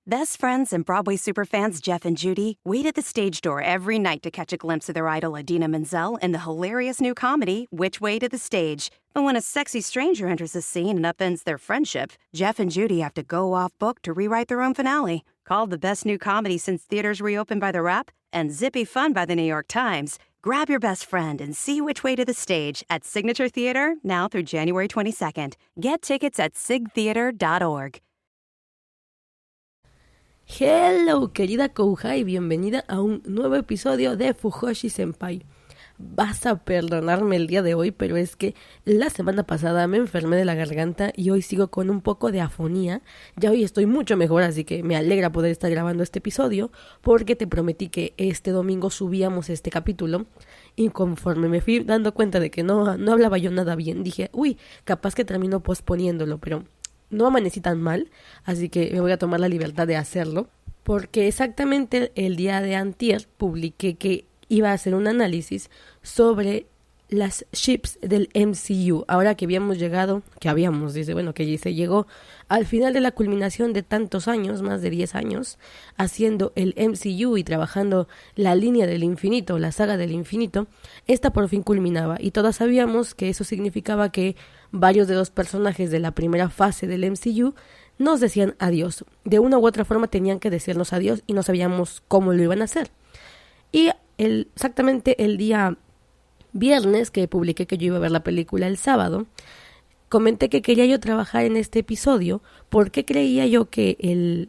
Best friends and Broadway superfans Jeff and Judy wait at the stage door every night to catch a glimpse of their idol Idina Menzel in the hilarious new comedy, Which Way to the Stage. But when a sexy stranger enters the scene and upends their friendship, Jeff and Judy have to go off-book to rewrite their own finale. Called the best new comedy since theaters reopened by The Wrap and zippy fun by The New York Times, grab your best friend and see Which Way to the Stage at Signature Theater now through January 22nd. Get tickets at sigtheater.org. Hello, querida Kouhai, bienvenida a un nuevo episodio de Fujoshi Senpai. Vas a perdonarme el día de hoy, pero es que la semana pasada me enfermé de la garganta y hoy sigo con un poco de afonía. Ya hoy estoy mucho mejor, así que me alegra poder estar grabando este episodio, porque te prometí que este domingo subíamos este capítulo. Y conforme me fui dando cuenta de que no hablaba yo nada bien, dije, capaz que termino posponiéndolo, pero no amanecí tan mal, así que me voy a tomar la libertad de hacerlo, porque exactamente el día de antier publiqué que iba a hacer un análisis sobre las ships del MCU, ahora que se llegó al final de la culminación de tantos años, más de 10 años, haciendo el MCU y trabajando la línea del infinito, la saga del infinito. Esta por fin culminaba y todos sabíamos que eso significaba que varios de los personajes de la primera fase del MCU nos decían adiós. De una u otra forma tenían que decirnos adiós y no sabíamos cómo lo iban a hacer. Y exactamente el día viernes que publiqué que yo iba a ver la película el sábado, comenté que quería yo trabajar en este episodio porque creía yo que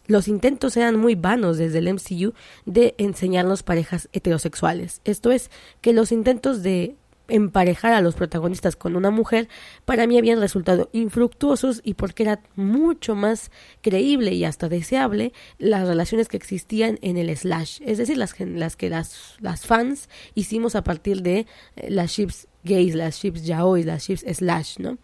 los intentos eran muy vanos desde el MCU de enseñarnos parejas heterosexuales. Esto es, que los intentos de emparejar a los protagonistas con una mujer para mí habían resultado infructuosos, y porque era mucho más creíble y hasta deseable las relaciones que existían en el slash, es decir, las que las fans hicimos a partir de las ships gays, las ships yaoi, las ships slash, ¿no?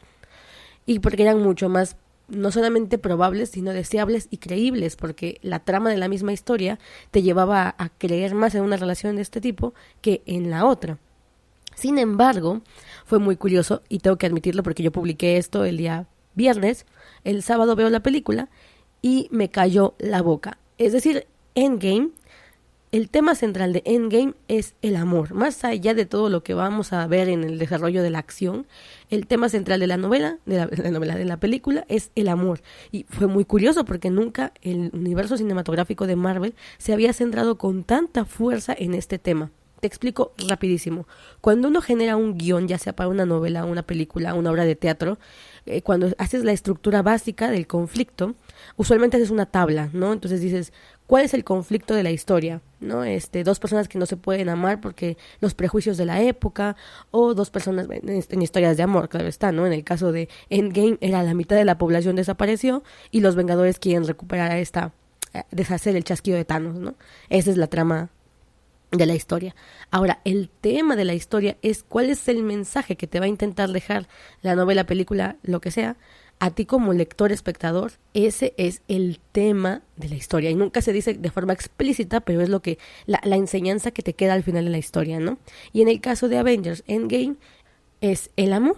Y porque eran mucho más no solamente probables, sino deseables y creíbles, porque la trama de la misma historia te llevaba a creer más en una relación de este tipo que en la otra. Sin embargo, fue muy curioso, y tengo que admitirlo porque yo publiqué esto el día viernes. El sábado veo la película y me cayó la boca. Es decir, Endgame, el tema central de Endgame es el amor. Más allá de todo lo que vamos a ver en el desarrollo de la acción, el tema central de de la película es el amor. Y fue muy curioso porque nunca el universo cinematográfico de Marvel se había centrado con tanta fuerza en este tema. Te explico rapidísimo. Cuando uno genera un guión, ya sea para una novela, una película, una obra de teatro, cuando haces la estructura básica del conflicto, usualmente haces una tabla, ¿no? Entonces dices, ¿cuál es el conflicto de la historia? ¿No? Dos personas que no se pueden amar porque los prejuicios de la época, o dos personas en historias de amor, claro está, ¿no? En el caso de Endgame era la mitad de la población desapareció y los Vengadores quieren recuperar deshacer el chasquido de Thanos, ¿no? Esa es la trama de la historia. Ahora, el tema de la historia es cuál es el mensaje que te va a intentar dejar la novela, película, lo que sea, a ti como lector, espectador. Ese es el tema de la historia, y nunca se dice de forma explícita, pero es lo que la enseñanza que te queda al final de la historia, ¿no? Y en el caso de Avengers Endgame es el amor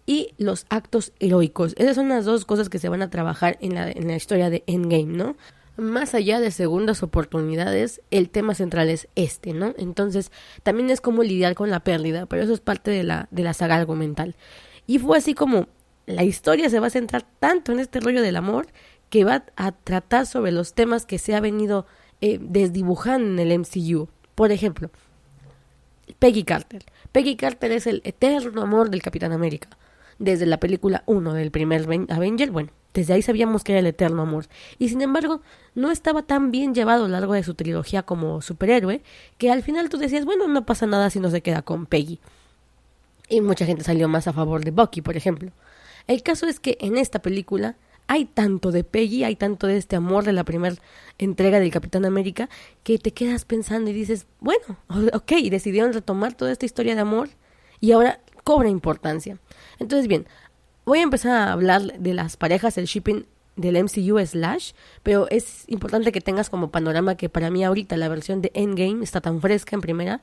y los actos heroicos. Esas son las dos cosas que se van a trabajar en la historia de Endgame, ¿no? Más allá de segundas oportunidades, el tema central es ¿no? Entonces, también es cómo lidiar con la pérdida, pero eso es parte de la saga argumental. Y fue así como la historia se va a centrar tanto en este rollo del amor, que va a tratar sobre los temas que se ha venido desdibujando en el MCU. Por ejemplo, Peggy Carter. Peggy Carter es el eterno amor del Capitán América. Desde la película 1 del primer Avenger, desde ahí sabíamos que era el eterno amor. Y sin embargo, no estaba tan bien llevado a lo largo de su trilogía como superhéroe, que al final tú decías, no pasa nada si no se queda con Peggy. Y mucha gente salió más a favor de Bucky, por ejemplo. El caso es que en esta película hay tanto de Peggy, hay tanto de este amor de la primera entrega del Capitán América, que te quedas pensando y dices, ok, decidieron retomar toda esta historia de amor y ahora cobra importancia. Entonces, bien, voy a empezar a hablar de las parejas, el shipping del MCU slash, pero es importante que tengas como panorama que para mí ahorita la versión de Endgame está tan fresca en primera,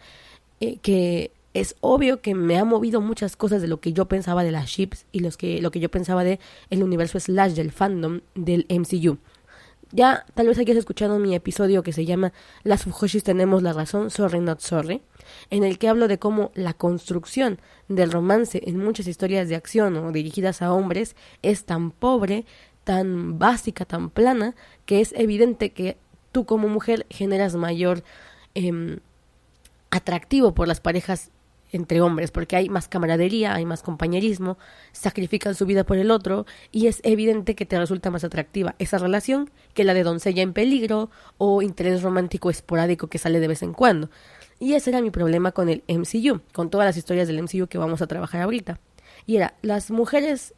que es obvio que me ha movido muchas cosas de lo que yo pensaba de las ships y lo que yo pensaba de el universo slash del fandom del MCU. Ya tal vez hayas escuchado mi episodio que se llama Las Fujoshis tenemos la razón, sorry not sorry, en el que hablo de cómo la construcción del romance en muchas historias de acción o dirigidas a hombres es tan pobre, tan básica, tan plana, que es evidente que tú como mujer generas mayor atractivo por las parejas entre hombres, porque hay más camaradería, hay más compañerismo, sacrifican su vida por el otro y es evidente que te resulta más atractiva esa relación que la de doncella en peligro o interés romántico esporádico que sale de vez en cuando. Y ese era mi problema con el MCU, con todas las historias del MCU que vamos a trabajar ahorita. Y era, las mujeres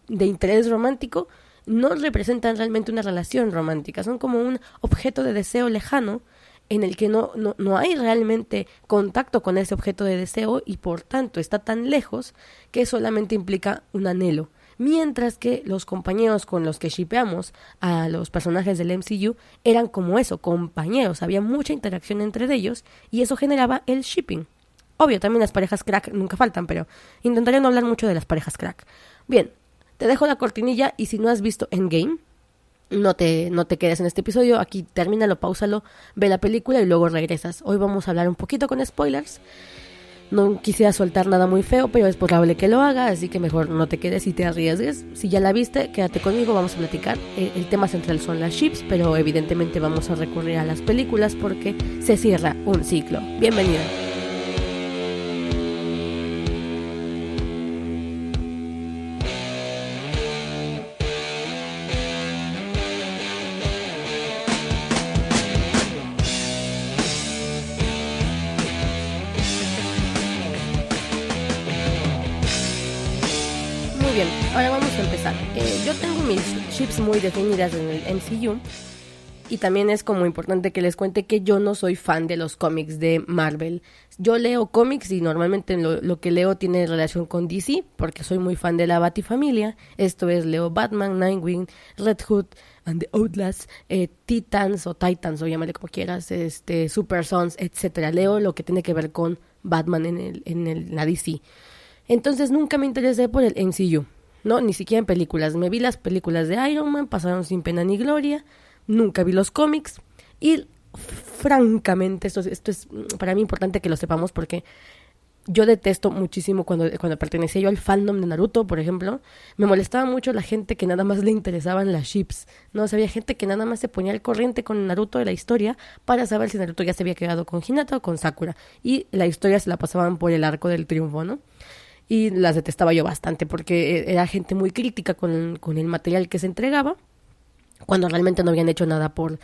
de interés romántico no representan realmente una relación romántica, son como un objeto de deseo lejano en el que no hay realmente contacto con ese objeto de deseo y por tanto está tan lejos que solamente implica un anhelo. Mientras que los compañeros con los que shippeamos a los personajes del MCU eran como eso, compañeros, había mucha interacción entre ellos y eso generaba el shipping. Obvio, también las parejas crack nunca faltan, pero intentaré no hablar mucho de las parejas crack. Bien, te dejo la cortinilla y si no has visto Endgame, no te quedes en este episodio, aquí termínalo, páusalo, ve la película y luego regresas. Hoy vamos a hablar un poquito con spoilers. No quisiera soltar nada muy feo, pero es probable que lo haga, así que mejor no te quedes y te arriesgues. Si ya la viste, quédate conmigo, vamos a platicar. El tema central son las ships, pero evidentemente vamos a recurrir a las películas porque se cierra un ciclo. Bienvenida. Bien, ahora vamos a empezar. Yo tengo mis ships muy definidas en el MCU y también es como importante que les cuente que yo no soy fan de los cómics de Marvel. Yo leo cómics y normalmente lo que leo tiene relación con DC porque soy muy fan de la Batifamilia. Esto es, leo Batman, Nightwing, Red Hood and the Outlaws, Titans o llámale como quieras, Super Sons, etcétera. Leo lo que tiene que ver con Batman en la DC. Entonces nunca me interesé por el MCU, ¿no? Ni siquiera en películas. Me vi las películas de Iron Man, pasaron sin pena ni gloria. Nunca vi los cómics. Y francamente, esto es para mí importante que lo sepamos porque yo detesto muchísimo cuando pertenecía yo al fandom de Naruto, por ejemplo. Me molestaba mucho la gente que nada más le interesaban las ships, ¿no? O sea, había gente que nada más se ponía al corriente con Naruto de la historia para saber si Naruto ya se había quedado con Hinata o con Sakura. Y la historia se la pasaban por el arco del triunfo, ¿no? Y las detestaba yo bastante porque era gente muy crítica con el material que se entregaba cuando realmente no habían hecho nada por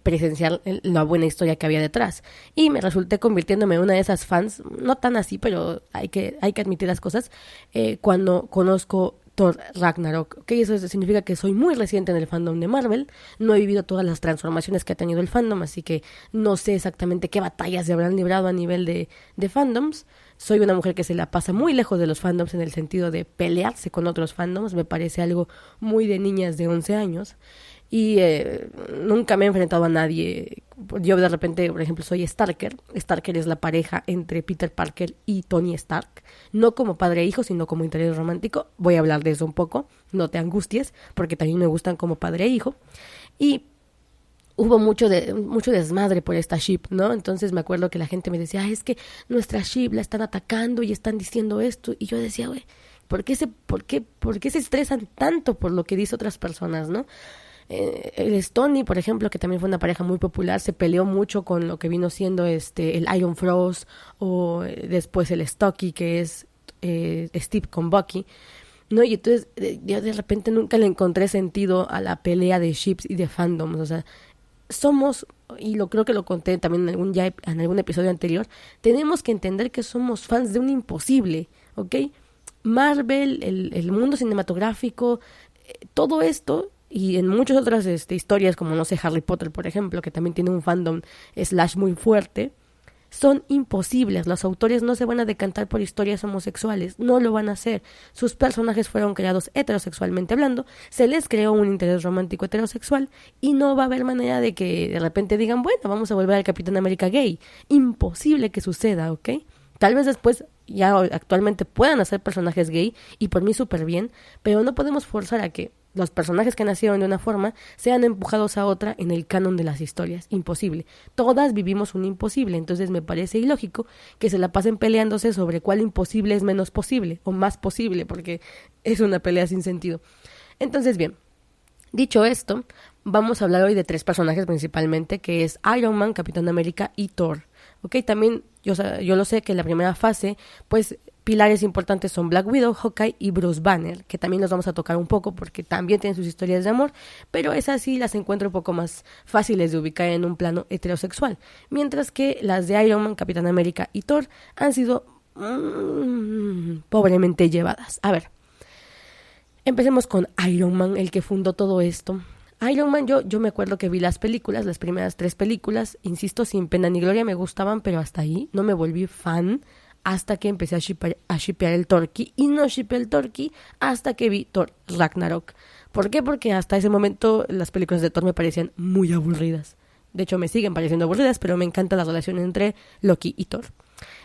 presenciar la buena historia que había detrás. Y me resulté convirtiéndome en una de esas fans, no tan así, pero hay que admitir las cosas, cuando conozco Thor Ragnarok, ¿ok? Eso significa que soy muy reciente en el fandom de Marvel, no he vivido todas las transformaciones que ha tenido el fandom, así que no sé exactamente qué batallas se habrán librado a nivel de fandoms. Soy una mujer que se la pasa muy lejos de los fandoms en el sentido de pelearse con otros fandoms, me parece algo muy de niñas de 11 años. Y nunca me he enfrentado a nadie. Yo de repente, por ejemplo, soy Starker. Starker es la pareja entre Peter Parker y Tony Stark. No como padre e hijo, sino como interés romántico. Voy a hablar de eso un poco. No te angusties, porque también me gustan como padre e hijo. Y hubo mucho desmadre por esta ship, ¿no? Entonces me acuerdo que la gente me decía, es que nuestra ship la están atacando y están diciendo esto. Y yo decía, güey, ¿por qué se estresan tanto por lo que dicen otras personas, no? El Stony, por ejemplo, que también fue una pareja muy popular, se peleó mucho con lo que vino siendo el Iron Frost o después el Stocky, que es Steve con Bucky, ¿no? Y entonces yo de repente nunca le encontré sentido a la pelea de ships y de fandoms. O sea, somos, y creo que lo conté también en algún episodio anterior, tenemos que entender que somos fans de un imposible, ¿ok? Marvel, el mundo cinematográfico, todo esto, y en muchas otras historias, como no sé, Harry Potter, por ejemplo, que también tiene un fandom / muy fuerte, son imposibles. Los autores no se van a decantar por historias homosexuales, no lo van a hacer. Sus personajes fueron creados heterosexualmente hablando, se les creó un interés romántico heterosexual y no va a haber manera de que de repente digan, bueno, vamos a volver al Capitán América gay. Imposible que suceda, ¿ok? Tal vez después ya actualmente puedan hacer personajes gay y por mí súper bien, pero no podemos forzar a que los personajes que nacieron de una forma sean empujados a otra en el canon de las historias. Imposible. Todas vivimos un imposible, entonces me parece ilógico que se la pasen peleándose sobre cuál imposible es menos posible o más posible, porque es una pelea sin sentido. Entonces, bien, dicho esto, vamos a hablar hoy de 3 personajes principalmente, que es Iron Man, Capitán América y Thor. Ok, también yo lo sé que en la primera fase, pues pilares importantes son Black Widow, Hawkeye y Bruce Banner, que también los vamos a tocar un poco porque también tienen sus historias de amor, pero esas sí las encuentro un poco más fáciles de ubicar en un plano heterosexual, mientras que las de Iron Man, Capitán América y Thor han sido pobremente llevadas. A ver, empecemos con Iron Man, el que fundó todo esto. Iron Man, yo me acuerdo que vi las películas, las primeras 3 películas, insisto, sin pena ni gloria me gustaban, pero hasta ahí no me volví fan hasta que empecé a shippear el Torqui, y no shippeé el Torqui hasta que vi Thor Ragnarok. ¿Por qué? Porque hasta ese momento las películas de Thor me parecían muy aburridas. De hecho, me siguen pareciendo aburridas, pero me encanta la relación entre Loki y Thor.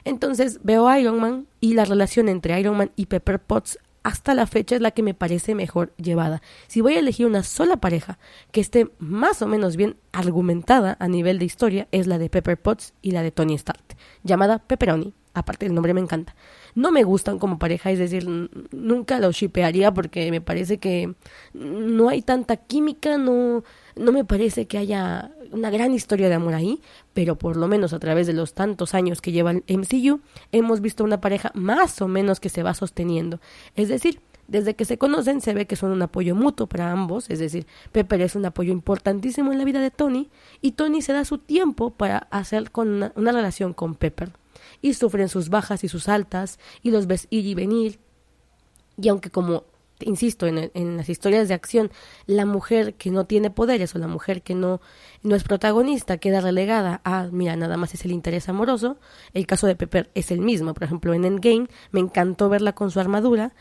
Entonces veo Iron Man y la relación entre Iron Man y Pepper Potts hasta la fecha es la que me parece mejor llevada. Si voy a elegir una sola pareja que esté más o menos bien argumentada a nivel de historia, es la de Pepper Potts y la de Tony Stark, llamada Pepperoni. Aparte, el nombre me encanta. No me gustan como pareja, es decir, nunca los shippearía porque me parece que no hay tanta química, no me parece que haya una gran historia de amor ahí, pero por lo menos a través de los tantos años que lleva el MCU, hemos visto una pareja más o menos que se va sosteniendo. Es decir, desde que se conocen se ve que son un apoyo mutuo para ambos, es decir, Pepper es un apoyo importantísimo en la vida de Tony y Tony se da su tiempo para hacer con una relación con Pepper. Y sufren sus bajas y sus altas, y los ves ir y venir. Y aunque, como insisto, en las historias de acción, la mujer que no tiene poderes o la mujer que no es protagonista queda relegada a, mira, nada más es el interés amoroso, el caso de Pepper es el mismo. Por ejemplo, en Endgame me encantó verla con su armadura,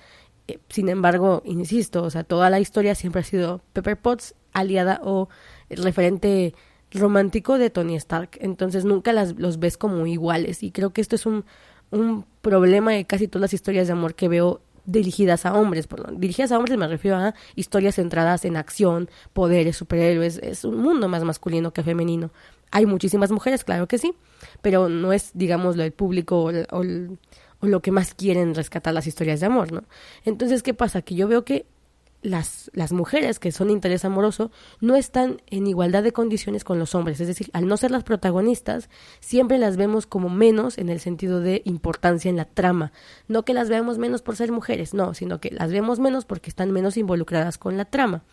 sin embargo, insisto, o sea, toda la historia siempre ha sido Pepper Potts aliada o referente romántico de Tony Stark, entonces nunca los ves como iguales, y creo que esto es un problema de casi todas las historias de amor que veo dirigidas a hombres. Dirigidas a hombres me refiero a historias centradas en acción, poderes, superhéroes. Es un mundo más masculino que femenino. Hay muchísimas mujeres, claro que sí, pero no es, digamos, el público o lo que más quieren rescatar las historias de amor, ¿no? Entonces, ¿qué pasa? Que yo veo que las mujeres que son interés amoroso no están en igualdad de condiciones con los hombres, es decir, al no ser las protagonistas, siempre las vemos como menos en el sentido de importancia en la trama, no que las veamos menos por ser mujeres, no, sino que las vemos menos porque están menos involucradas con la trama.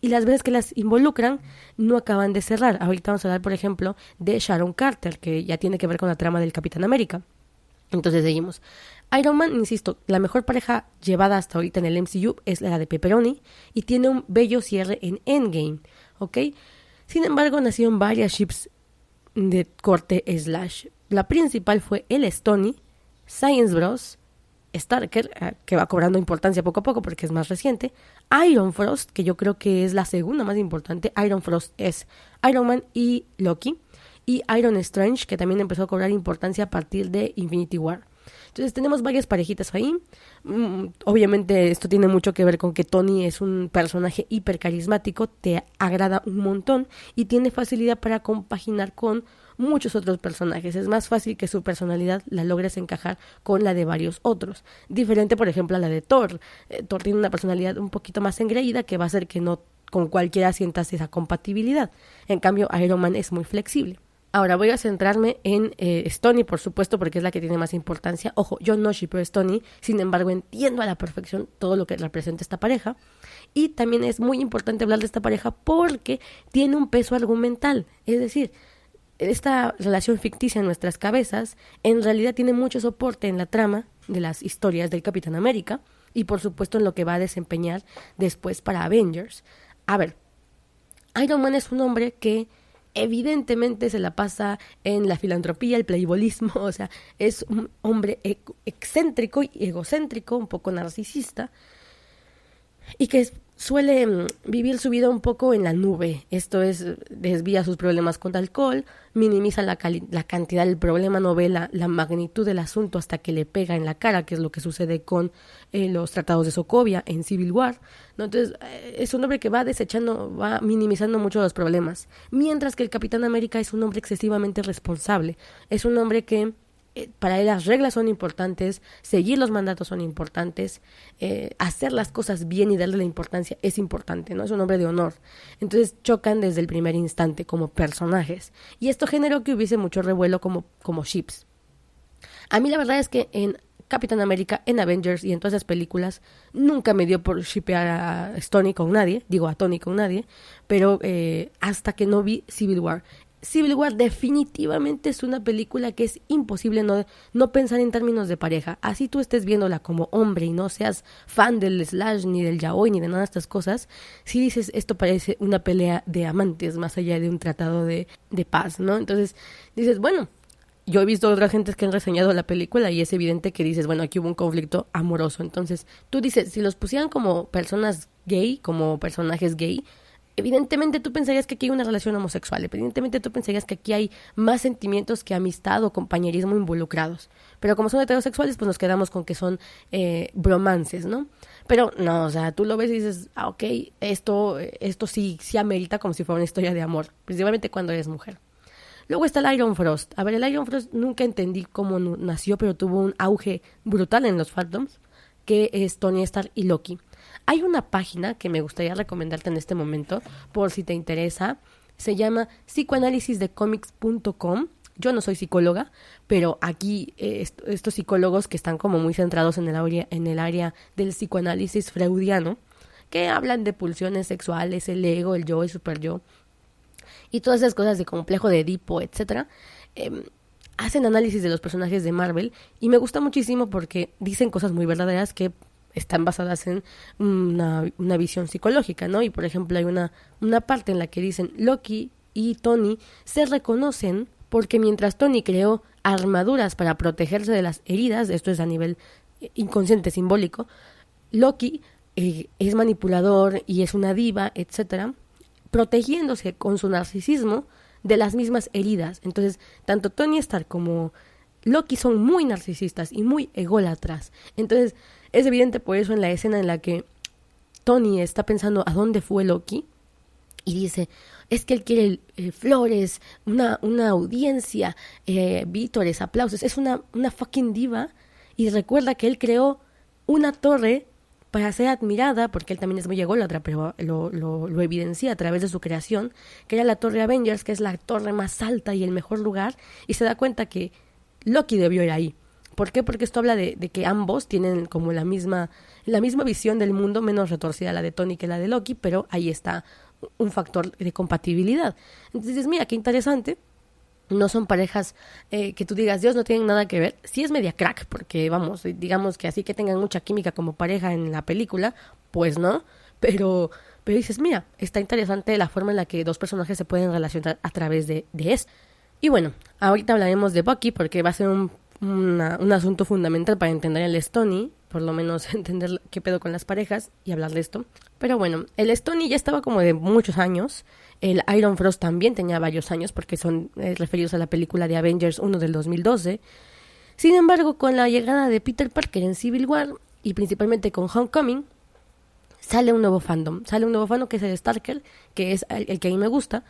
Y las veces que las involucran no acaban de cerrar. Ahorita vamos a hablar, por ejemplo, de Sharon Carter, que ya tiene que ver con la trama del Capitán América. Entonces seguimos. Iron Man, insisto, la mejor pareja llevada hasta ahorita en el MCU es la de Pepperoni y tiene un bello cierre en Endgame, ¿ok? Sin embargo, nacieron varias ships de corte slash. La principal fue el Stony, Science Bros, Starker, que va cobrando importancia poco a poco porque es más reciente, Iron Frost, que yo creo que es la segunda más importante. Iron Frost es Iron Man y Loki, y Iron Strange, que también empezó a cobrar importancia a partir de Infinity War. Entonces tenemos varias parejitas ahí. Obviamente esto tiene mucho que ver con que Tony es un personaje hiper carismático, te agrada un montón y tiene facilidad para compaginar con muchos otros personajes. Es más fácil que su personalidad la logres encajar con la de varios otros. Diferente, por ejemplo, a la de Thor. Thor tiene una personalidad un poquito más engreída que va a hacer que no con cualquiera sientas esa compatibilidad. En cambio, Iron Man es muy flexible. Ahora voy a centrarme en Stony, por supuesto, porque es la que tiene más importancia. Ojo, yo no shippeo Stony, sin embargo entiendo a la perfección todo lo que representa esta pareja. Y también es muy importante hablar de esta pareja porque tiene un peso argumental. Es decir, esta relación ficticia en nuestras cabezas en realidad tiene mucho soporte en la trama de las historias del Capitán América y por supuesto en lo que va a desempeñar después para Avengers. A ver, Iron Man es un hombre que evidentemente se la pasa en la filantropía, el playbolismo, o sea, es un hombre excéntrico y egocéntrico, un poco narcisista, y que suele vivir su vida un poco en la nube. Esto es, desvía sus problemas con alcohol, minimiza la cantidad del problema, no ve la magnitud del asunto hasta que le pega en la cara, que es lo que sucede con los tratados de Sokovia en Civil War, ¿no? Entonces, es un hombre que va desechando, va minimizando mucho los problemas. Mientras que el Capitán América es un hombre excesivamente responsable. Es un hombre que para él las reglas son importantes, seguir los mandatos son importantes, hacer las cosas bien y darle la importancia es importante, ¿no? Es un hombre de honor. Entonces chocan desde el primer instante como personajes. Y esto generó que hubiese mucho revuelo como ships. A mí la verdad es que en Capitán América, en Avengers y en todas esas películas nunca me dio por shippear a Tony con nadie, pero hasta que no vi Civil War. Civil War definitivamente es una película que es imposible no pensar en términos de pareja. Así tú estés viéndola como hombre y no seas fan del slash, ni del yaoi, ni de nada de estas cosas, si dices, esto parece una pelea de amantes más allá de un tratado de paz, ¿no? Entonces dices, bueno, yo he visto otras gentes que han reseñado la película y es evidente que dices, bueno, aquí hubo un conflicto amoroso. Entonces tú dices, si los pusieran como personas gay, como personajes gay, evidentemente tú pensarías que aquí hay una relación homosexual, evidentemente tú pensarías que aquí hay más sentimientos que amistad o compañerismo involucrados, pero como son heterosexuales pues nos quedamos con que son bromances, ¿no? Pero no, o sea, tú lo ves y dices, ok, esto sí amerita como si fuera una historia de amor, principalmente cuando eres mujer. Luego está el Iron Frost. A ver, el Iron Frost nunca entendí cómo nació, pero tuvo un auge brutal en los fandoms, que es Tony Stark y Loki. Hay una página que me gustaría recomendarte en este momento, por si te interesa. Se llama psicoanalisisdecomics.com. Yo no soy psicóloga, pero aquí estos psicólogos que están como muy centrados en el área del psicoanálisis freudiano, que hablan de pulsiones sexuales, el ego, el yo, el superyo, y todas esas cosas de complejo de Edipo, etcétera, hacen análisis de los personajes de Marvel y me gusta muchísimo porque dicen cosas muy verdaderas que están basadas en una visión psicológica, ¿no? Y por ejemplo hay una parte en la que dicen Loki y Tony se reconocen porque mientras Tony creó armaduras para protegerse de las heridas, esto es a nivel inconsciente, simbólico, Loki es manipulador y es una diva, etcétera, protegiéndose con su narcisismo de las mismas heridas. Entonces, tanto Tony Stark como Loki son muy narcisistas y muy ególatras. Entonces, es evidente por eso en la escena en la que Tony está pensando a dónde fue Loki y dice, es que él quiere flores, una audiencia, vítores, aplausos, es una fucking diva, y recuerda que él creó una torre para ser admirada, porque él también es muy ególatra, pero lo evidencia a través de su creación, que era la Torre Avengers, que es la torre más alta y el mejor lugar, y se da cuenta que Loki debió ir ahí. ¿Por qué? Porque esto habla de que ambos tienen como la misma visión del mundo, menos retorcida la de Tony que la de Loki, pero ahí está un factor de compatibilidad. Entonces, mira, qué interesante. No son parejas que tú digas, Dios, no tienen nada que ver. Sí es media crack, porque vamos, digamos que así que tengan mucha química como pareja en la película, pues no, pero dices, mira, está interesante la forma en la que dos personajes se pueden relacionar a través de eso. Y bueno, ahorita hablaremos de Bucky porque va a ser un asunto fundamental para entender el Stony, por lo menos entender qué pedo con las parejas y hablar de esto. Pero bueno, el Stony ya estaba como de muchos años. El Iron Frost también tenía varios años porque son referidos a la película de Avengers 1 del 2012. Sin embargo, con la llegada de Peter Parker en Civil War y principalmente con Homecoming, sale un nuevo fandom. Sale un nuevo fandom que es el Starker, que es el que a mí me gusta.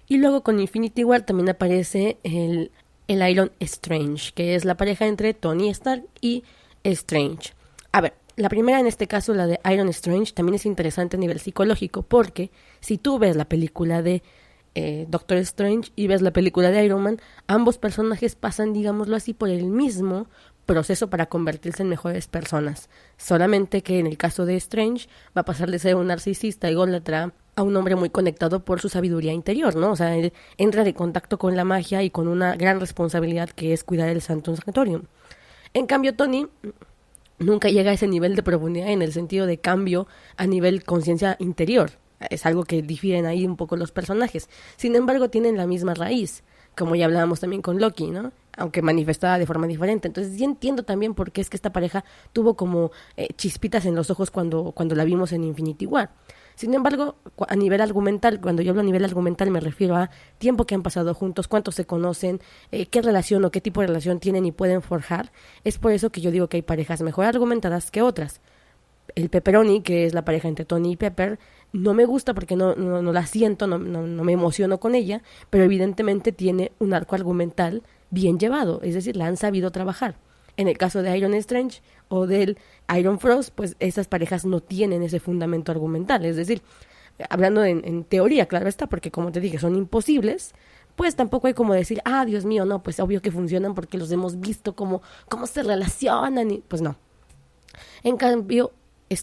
Y luego con Infinity War también aparece el Iron Strange, que es la pareja entre Tony Stark y Strange. A ver, la primera en este caso, la de Iron Strange, también es interesante a nivel psicológico, porque si tú ves la película de Doctor Strange y ves la película de Iron Man, ambos personajes pasan, digámoslo así, por el mismo proceso para convertirse en mejores personas. Solamente que en el caso de Strange va a pasar de ser un narcisista ególatra a un hombre muy conectado por su sabiduría interior, ¿no? O sea, él entra de contacto con la magia y con una gran responsabilidad que es cuidar el Santum Sanctorum. En cambio, Tony nunca llega a ese nivel de profundidad en el sentido de cambio a nivel conciencia interior. Es algo que difieren ahí un poco los personajes. Sin embargo, tienen la misma raíz, como ya hablábamos también con Loki, ¿no? Aunque manifestada de forma diferente. Entonces, yo entiendo también por qué es que esta pareja tuvo como chispitas en los ojos cuando la vimos en Infinity War. Sin embargo, a nivel argumental, cuando yo hablo a nivel argumental me refiero a tiempo que han pasado juntos, cuántos se conocen, qué relación o qué tipo de relación tienen y pueden forjar. Es por eso que yo digo que hay parejas mejor argumentadas que otras. El pepperoni, que es la pareja entre Tony y Pepper, no me gusta porque no la siento, no me emociono con ella, pero evidentemente tiene un arco argumental bien llevado, es decir, la han sabido trabajar. En el caso de Iron Strange o del Iron Frost, pues esas parejas no tienen ese fundamento argumental, es decir, hablando en teoría, claro está, porque como te dije, son imposibles, pues tampoco hay como decir, Dios mío, no, pues obvio que funcionan porque los hemos visto cómo se relacionan, y pues no. En cambio,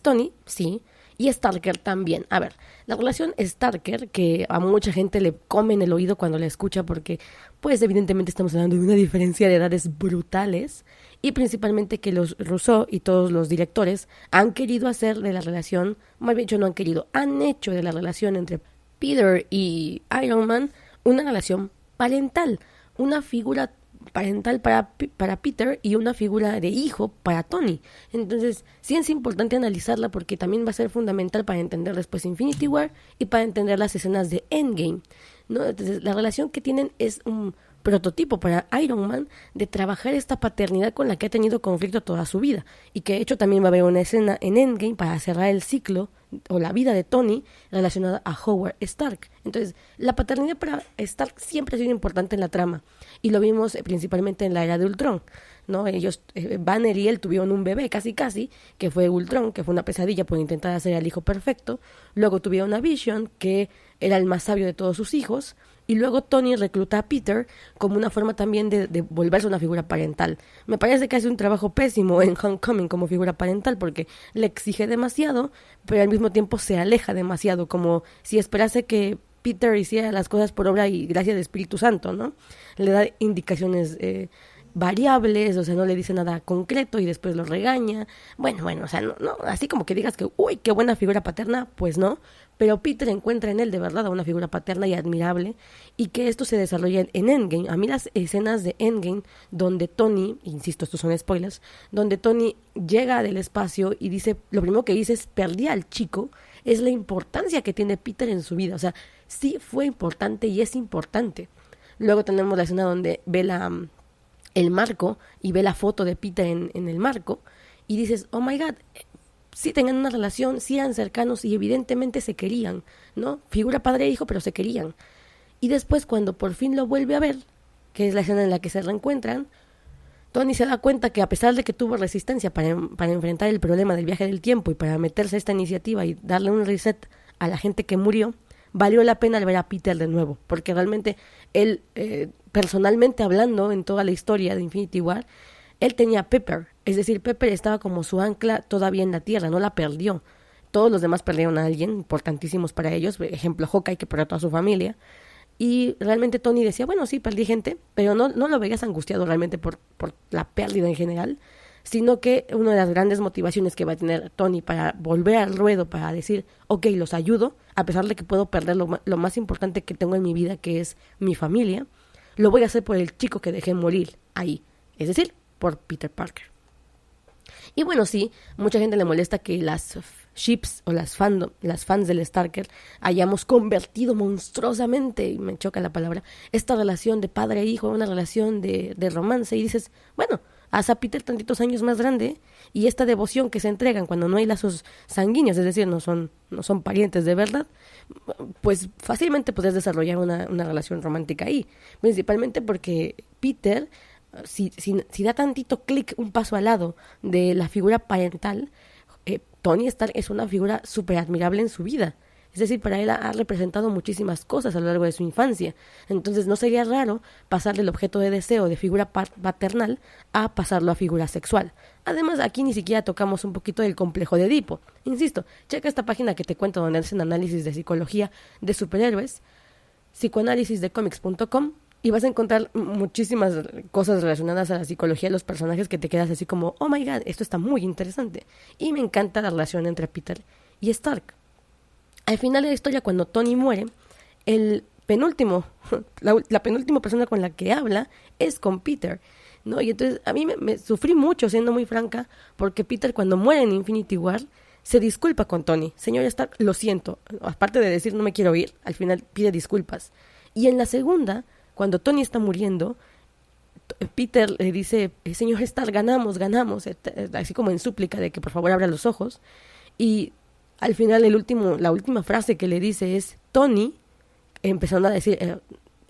Tony, sí, y Starker también. A ver, la relación Starker, que a mucha gente le come en el oído cuando la escucha porque, pues evidentemente estamos hablando de una diferencia de edades brutales, y principalmente que los Rousseau y todos los directores han querido hacer de la relación, más bien no han querido, han hecho de la relación entre Peter y Iron Man una relación parental, una figura parental para Peter y una figura de hijo para Tony. Entonces, sí es importante analizarla porque también va a ser fundamental para entender después Infinity War y para entender las escenas de Endgame, ¿no? Entonces, la relación que tienen es un prototipo para Iron Man de trabajar esta paternidad con la que ha tenido conflicto toda su vida y que de hecho también va a haber una escena en Endgame para cerrar el ciclo o la vida de Tony relacionada a Howard Stark. Entonces, la paternidad para Stark siempre ha sido importante en la trama y lo vimos principalmente en la era de Ultron, ¿no? Ellos, Banner y él tuvieron un bebé casi, que fue Ultron, que fue una pesadilla por intentar hacer al hijo perfecto. Luego tuvieron a Vision, que era el más sabio de todos sus hijos. Y luego Tony recluta a Peter como una forma también de volverse una figura parental. Me parece que hace un trabajo pésimo en Homecoming como figura parental porque le exige demasiado, pero al mismo tiempo se aleja demasiado, como si esperase que Peter hiciera las cosas por obra y gracia del Espíritu Santo, ¿no? Le da indicaciones variables, o sea, no le dice nada concreto y después lo regaña. Bueno, o sea, no, así como que digas que, uy, qué buena figura paterna, pues no, pero Peter encuentra en él de verdad a una figura paterna y admirable y que esto se desarrolla en Endgame. A mí las escenas de Endgame donde Tony, insisto, estos son spoilers, donde Tony llega del espacio y dice, lo primero que dice es, perdí al chico, es la importancia que tiene Peter en su vida, o sea, sí fue importante y es importante. Luego tenemos la escena donde ve el marco y ve la foto de Peter en el marco y dices, oh my god, sí tenían una relación, sí eran cercanos y evidentemente se querían, ¿no? Figura padre e hijo, pero se querían. Y después cuando por fin lo vuelve a ver, que es la escena en la que se reencuentran, Tony se da cuenta que a pesar de que tuvo resistencia para enfrentar el problema del viaje del tiempo y para meterse a esta iniciativa y darle un reset a la gente que murió, valió la pena al ver a Peter de nuevo, porque realmente él, personalmente hablando en toda la historia de Infinity War, él tenía a Pepper, es decir, Pepper estaba como su ancla todavía en la tierra, no la perdió. Todos los demás perdieron a alguien, importantísimos para ellos, por ejemplo Hawkeye que perdió a toda su familia, y realmente Tony decía, bueno, sí, perdí gente, pero no lo veías angustiado realmente por la pérdida en general, sino que una de las grandes motivaciones que va a tener Tony para volver al ruedo, para decir, ok, los ayudo, a pesar de que puedo perder lo más importante que tengo en mi vida, que es mi familia, lo voy a hacer por el chico que dejé morir ahí, es decir, por Peter Parker. Y bueno, sí, mucha gente le molesta que las ships o las fans del Starker hayamos convertido monstruosamente, y me choca la palabra, esta relación de padre e hijo en una relación de romance, y dices, bueno, haz a Peter tantitos años más grande y esta devoción que se entregan cuando no hay lazos sanguíneos, es decir, no son parientes de verdad, pues fácilmente puedes desarrollar una relación romántica ahí, principalmente porque Peter, si da tantito clic un paso al lado de la figura parental, Tony Stark es una figura súper admirable en su vida. Es decir, para él ha representado muchísimas cosas a lo largo de su infancia. Entonces no sería raro pasar del objeto de deseo de figura paternal a pasarlo a figura sexual. Además, aquí ni siquiera tocamos un poquito del complejo de Edipo. Insisto, checa esta página que te cuento donde hacen análisis de psicología de superhéroes, psicoanalisisdecomics.com, y vas a encontrar muchísimas cosas relacionadas a la psicología de los personajes que te quedas así como, oh my god, esto está muy interesante. Y me encanta la relación entre Peter y Stark. Al final de la historia, cuando Tony muere, el penúltimo, la penúltima persona con la que habla es con Peter, ¿no? Y entonces a mí me sufrí mucho, siendo muy franca, porque Peter cuando muere en Infinity War se disculpa con Tony. Señor Stark, lo siento. Aparte de decir no me quiero ir, al final pide disculpas. Y en la segunda, cuando Tony está muriendo, Peter le dice, señor Stark, ganamos, así como en súplica de que por favor abra los ojos. Y al final la última frase que le dice es, Tony, empezando a decir,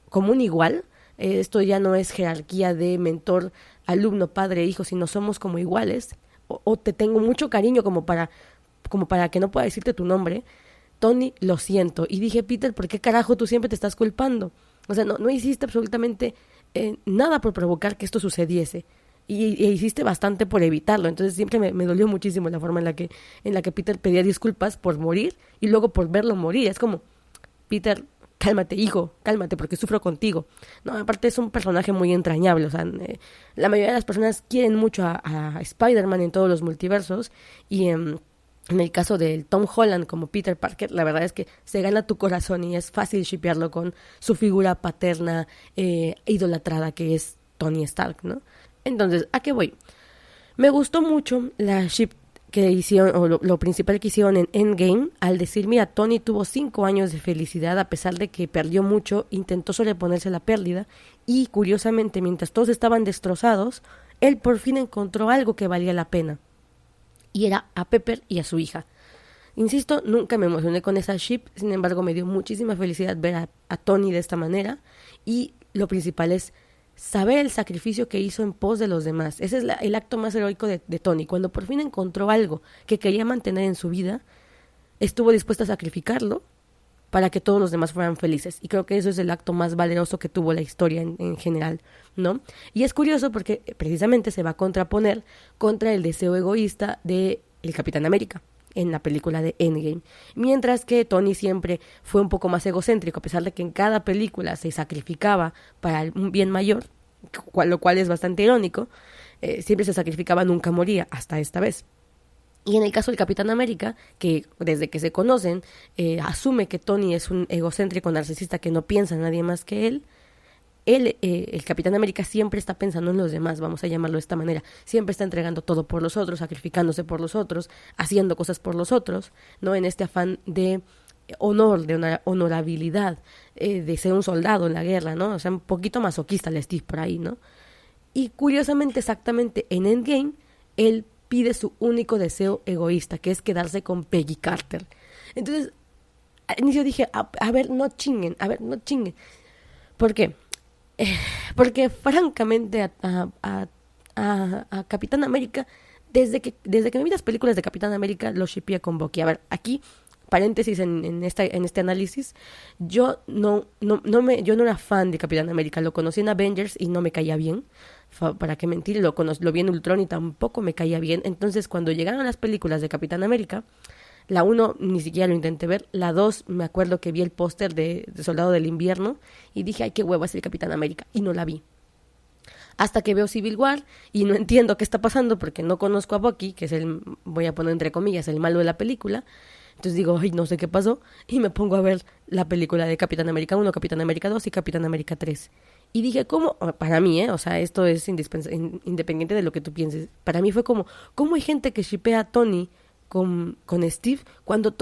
como un igual, esto ya no es jerarquía de mentor, alumno, padre, hijo, sino somos como iguales, o te tengo mucho cariño como para que no pueda decirte tu nombre. Tony, lo siento. Y dije, Peter, ¿por qué carajo tú siempre te estás culpando? O sea, no hiciste absolutamente nada por provocar que esto sucediese. Y hiciste bastante por evitarlo. Entonces siempre me dolió muchísimo la forma en la que Peter pedía disculpas por morir y luego por verlo morir. Es como, Peter, cálmate, hijo, cálmate, porque sufro contigo. No, aparte es un personaje muy entrañable. O sea, la mayoría de las personas quieren mucho a Spider-Man en todos los multiversos. Y en el caso de Tom Holland como Peter Parker, la verdad es que se gana tu corazón y es fácil shippearlo con su figura paterna idolatrada que es Tony Stark, ¿no? Entonces, ¿a qué voy? Me gustó mucho la ship que hicieron, o lo principal que hicieron en Endgame, al decir, mira, Tony tuvo 5 años de felicidad, a pesar de que perdió mucho, intentó sobreponerse a la pérdida, y curiosamente, mientras todos estaban destrozados, él por fin encontró algo que valía la pena, y era a Pepper y a su hija. Insisto, nunca me emocioné con esa ship, sin embargo me dio muchísima felicidad ver a Tony de esta manera, y lo principal es saber el sacrificio que hizo en pos de los demás. Ese es el acto más heroico de Tony. Cuando por fin encontró algo que quería mantener en su vida, estuvo dispuesto a sacrificarlo para que todos los demás fueran felices. Y creo que eso es el acto más valeroso que tuvo la historia en general, ¿no? Y es curioso porque precisamente se va a contraponer contra el deseo egoísta de el Capitán América en la película de Endgame, mientras que Tony siempre fue un poco más egocéntrico, a pesar de que en cada película se sacrificaba para un bien mayor, lo cual es bastante irónico. Siempre se sacrificaba, nunca moría, hasta esta vez. Y en el caso del Capitán América, que desde que se conocen, asume que Tony es un egocéntrico narcisista que no piensa en nadie más que él, el Capitán América siempre está pensando en los demás, vamos a llamarlo de esta manera. Siempre está entregando todo por los otros, sacrificándose por los otros, haciendo cosas por los otros, ¿no? En este afán de honor, de una honorabilidad, de ser un soldado en la guerra, ¿no? O sea, un poquito masoquista el Steve por ahí, ¿no? Y curiosamente, exactamente en Endgame, él pide su único deseo egoísta, que es quedarse con Peggy Carter. Entonces, al inicio dije, a ver, no chinguen. ¿Por qué? Porque francamente a Capitán América, desde que me vi las películas de Capitán América, lo shippía con Bucky. A ver, aquí, paréntesis en este análisis, yo no era fan de Capitán América, lo conocí en Avengers y no me caía bien, para qué mentir, lo vi en Ultron y tampoco me caía bien. Entonces cuando llegaron las películas de Capitán América, la 1 ni siquiera lo intenté ver, la 2 me acuerdo que vi el póster de Soldado del Invierno y dije, ay, qué huevo es el Capitán América, y no la vi. Hasta que veo Civil War y no entiendo qué está pasando porque no conozco a Bucky, que es voy a poner entre comillas, el malo de la película. Entonces digo, ay, no sé qué pasó, y me pongo a ver la película de Capitán América 1, Capitán América 2 y Capitán América 3. Y dije, ¿cómo? Para mí, o sea, esto es independiente de lo que tú pienses. Para mí fue como, ¿cómo hay gente que shippea a Tony con Steve cuando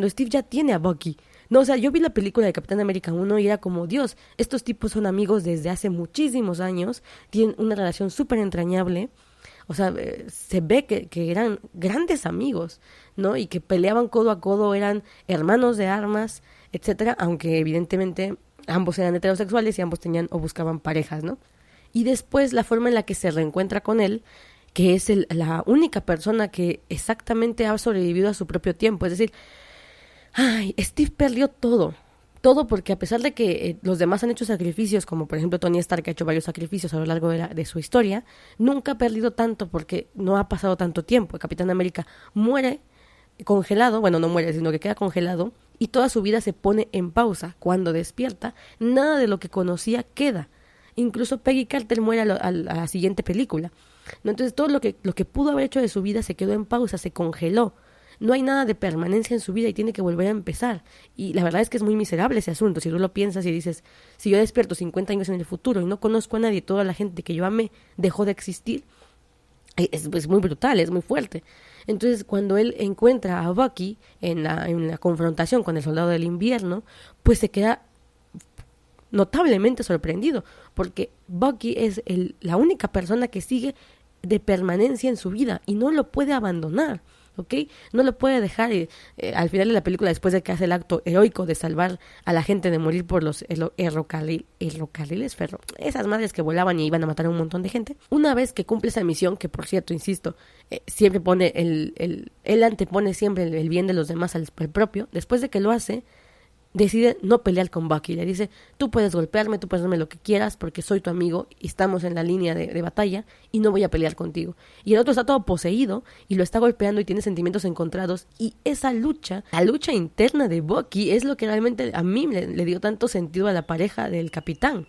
Steve ya tiene a Bucky? No, o sea, yo vi la película de Capitán América 1 y era como, Dios, estos tipos son amigos desde hace muchísimos años, tienen una relación súper entrañable. O sea, se ve que eran grandes amigos, ¿no? Y que peleaban codo a codo, eran hermanos de armas, etcétera, aunque evidentemente ambos eran heterosexuales y ambos tenían o buscaban parejas, ¿no? Y después la forma en la que se reencuentra con él, que es la única persona que exactamente ha sobrevivido a su propio tiempo. Es decir, ay, Steve perdió todo porque a pesar de que los demás han hecho sacrificios, como por ejemplo Tony Stark, que ha hecho varios sacrificios a lo largo de su historia, nunca ha perdido tanto porque no ha pasado tanto tiempo. El Capitán América muere congelado, bueno, no muere, sino que queda congelado, y toda su vida se pone en pausa. Cuando despierta, nada de lo que conocía queda. Incluso Peggy Carter muere a la siguiente película, ¿no? Entonces todo lo que pudo haber hecho de su vida se quedó en pausa, se congeló. no hay nada de permanencia en su vida y tiene que volver a empezar. Y la verdad es que es muy miserable ese asunto. Si tú lo piensas y dices, si yo despierto 50 años en el futuro y no conozco a nadie, toda la gente que yo amé dejó de existir, es muy brutal, es muy fuerte. Entonces, cuando él encuentra a Bucky en la confrontación con el Soldado del Invierno, pues se queda notablemente sorprendido, porque Bucky es la única persona que sigue de permanencia en su vida y no lo puede abandonar, ¿ok? No lo puede dejar. Al final de la película, después de que hace el acto heroico de salvar a la gente de morir por los ferrocarriles, esas madres que volaban y iban a matar a un montón de gente, una vez que cumple esa misión, que por cierto, insisto, siempre pone él antepone siempre el bien de los demás al propio, después de que lo hace, decide no pelear con Bucky. Le dice, tú puedes golpearme, tú puedes darme lo que quieras porque soy tu amigo y estamos en la línea de batalla y no voy a pelear contigo. Y el otro está todo poseído y lo está golpeando y tiene sentimientos encontrados, y esa lucha, la lucha interna de Bucky, es lo que realmente a mí le dio tanto sentido a la pareja del capitán.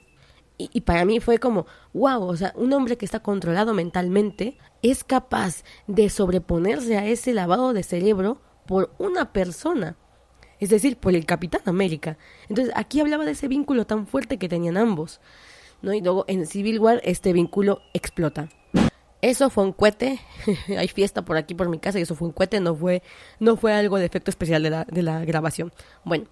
Y para mí fue como, wow, o sea, un hombre que está controlado mentalmente es capaz de sobreponerse a ese lavado de cerebro por una persona. Es decir, por el Capitán América. Entonces, aquí hablaba de ese vínculo tan fuerte que tenían ambos, ¿no? Y luego en Civil War este vínculo explota. Eso fue un cohete. Hay fiesta por aquí por mi casa y eso fue un cohete, no fue algo de efecto especial de la grabación. Bueno,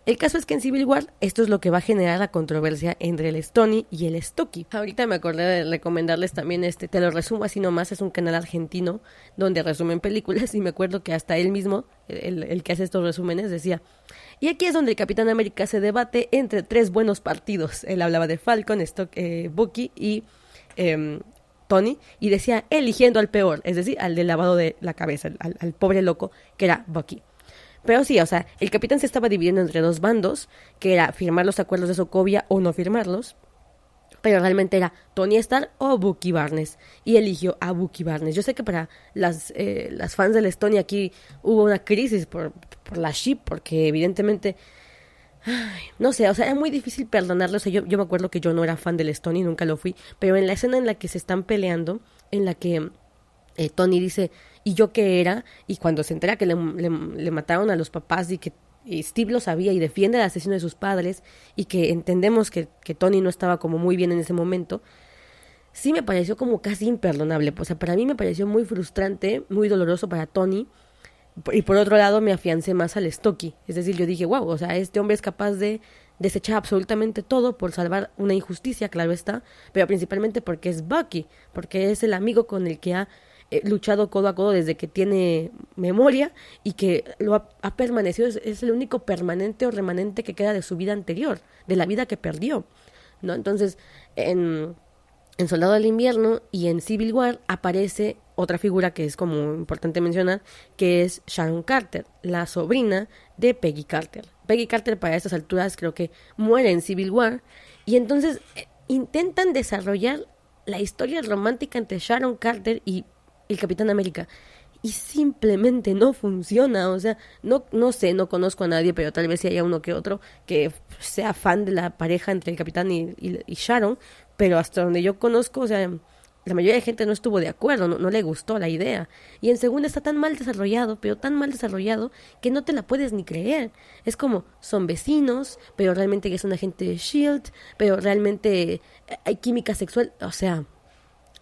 el caso es que en Civil War esto es lo que va a generar la controversia entre el Stony y el Stocky. Ahorita me acordé de recomendarles también te lo resumo así nomás, es un canal argentino donde resumen películas, y me acuerdo que hasta él mismo, el que hace estos resúmenes, decía, y aquí es donde el Capitán América se debate entre tres buenos partidos. Él hablaba de Falcon, Bucky y Tony, y decía eligiendo al peor, es decir, al del lavado de la cabeza, al pobre loco que era Bucky. Pero sí, o sea, el capitán se estaba dividiendo entre dos bandos, que era firmar los acuerdos de Sokovia o no firmarlos, pero realmente era Tony Stark o Bucky Barnes, y eligió a Bucky Barnes. Yo sé que para las fans del Stony aquí hubo una crisis por la ship, porque evidentemente, no sé, o sea, era muy difícil perdonarlo. O sea, yo me acuerdo que yo no era fan del Stony, nunca lo fui, pero en la escena en la que se están peleando, en la que Tony dice, ¿y yo qué era? Y cuando se entera que le mataron a los papás y que Steve lo sabía y defiende el asesino de sus padres, y que entendemos que Tony no estaba como muy bien en ese momento, sí me pareció como casi imperdonable. O sea, para mí me pareció muy frustrante, muy doloroso para Tony, y por otro lado me afiancé más al Stocky. Es decir, yo dije, wow, o sea, este hombre es capaz de desechar absolutamente todo por salvar una injusticia, claro está, pero principalmente porque es Bucky, porque es el amigo con el que ha luchado codo a codo desde que tiene memoria, y que lo ha permanecido, es el único permanente o remanente que queda de su vida anterior, de la vida que perdió, ¿no? Entonces, en Soldado del Invierno y en Civil War aparece otra figura que es como importante mencionar, que es Sharon Carter, la sobrina de Peggy Carter. Peggy Carter para estas alturas creo que muere en Civil War, y entonces intentan desarrollar la historia romántica entre Sharon Carter y el Capitán América, y simplemente no funciona. O sea, no sé, no conozco a nadie, pero tal vez si haya uno que otro que sea fan de la pareja entre el Capitán y Sharon, pero hasta donde yo conozco, o sea, la mayoría de gente no estuvo de acuerdo, no le gustó la idea. Y en segunda está tan mal desarrollado, pero tan mal desarrollado, que no te la puedes ni creer. Es como, son vecinos, pero realmente es un agente de S.H.I.E.L.D., pero realmente hay química sexual. O sea,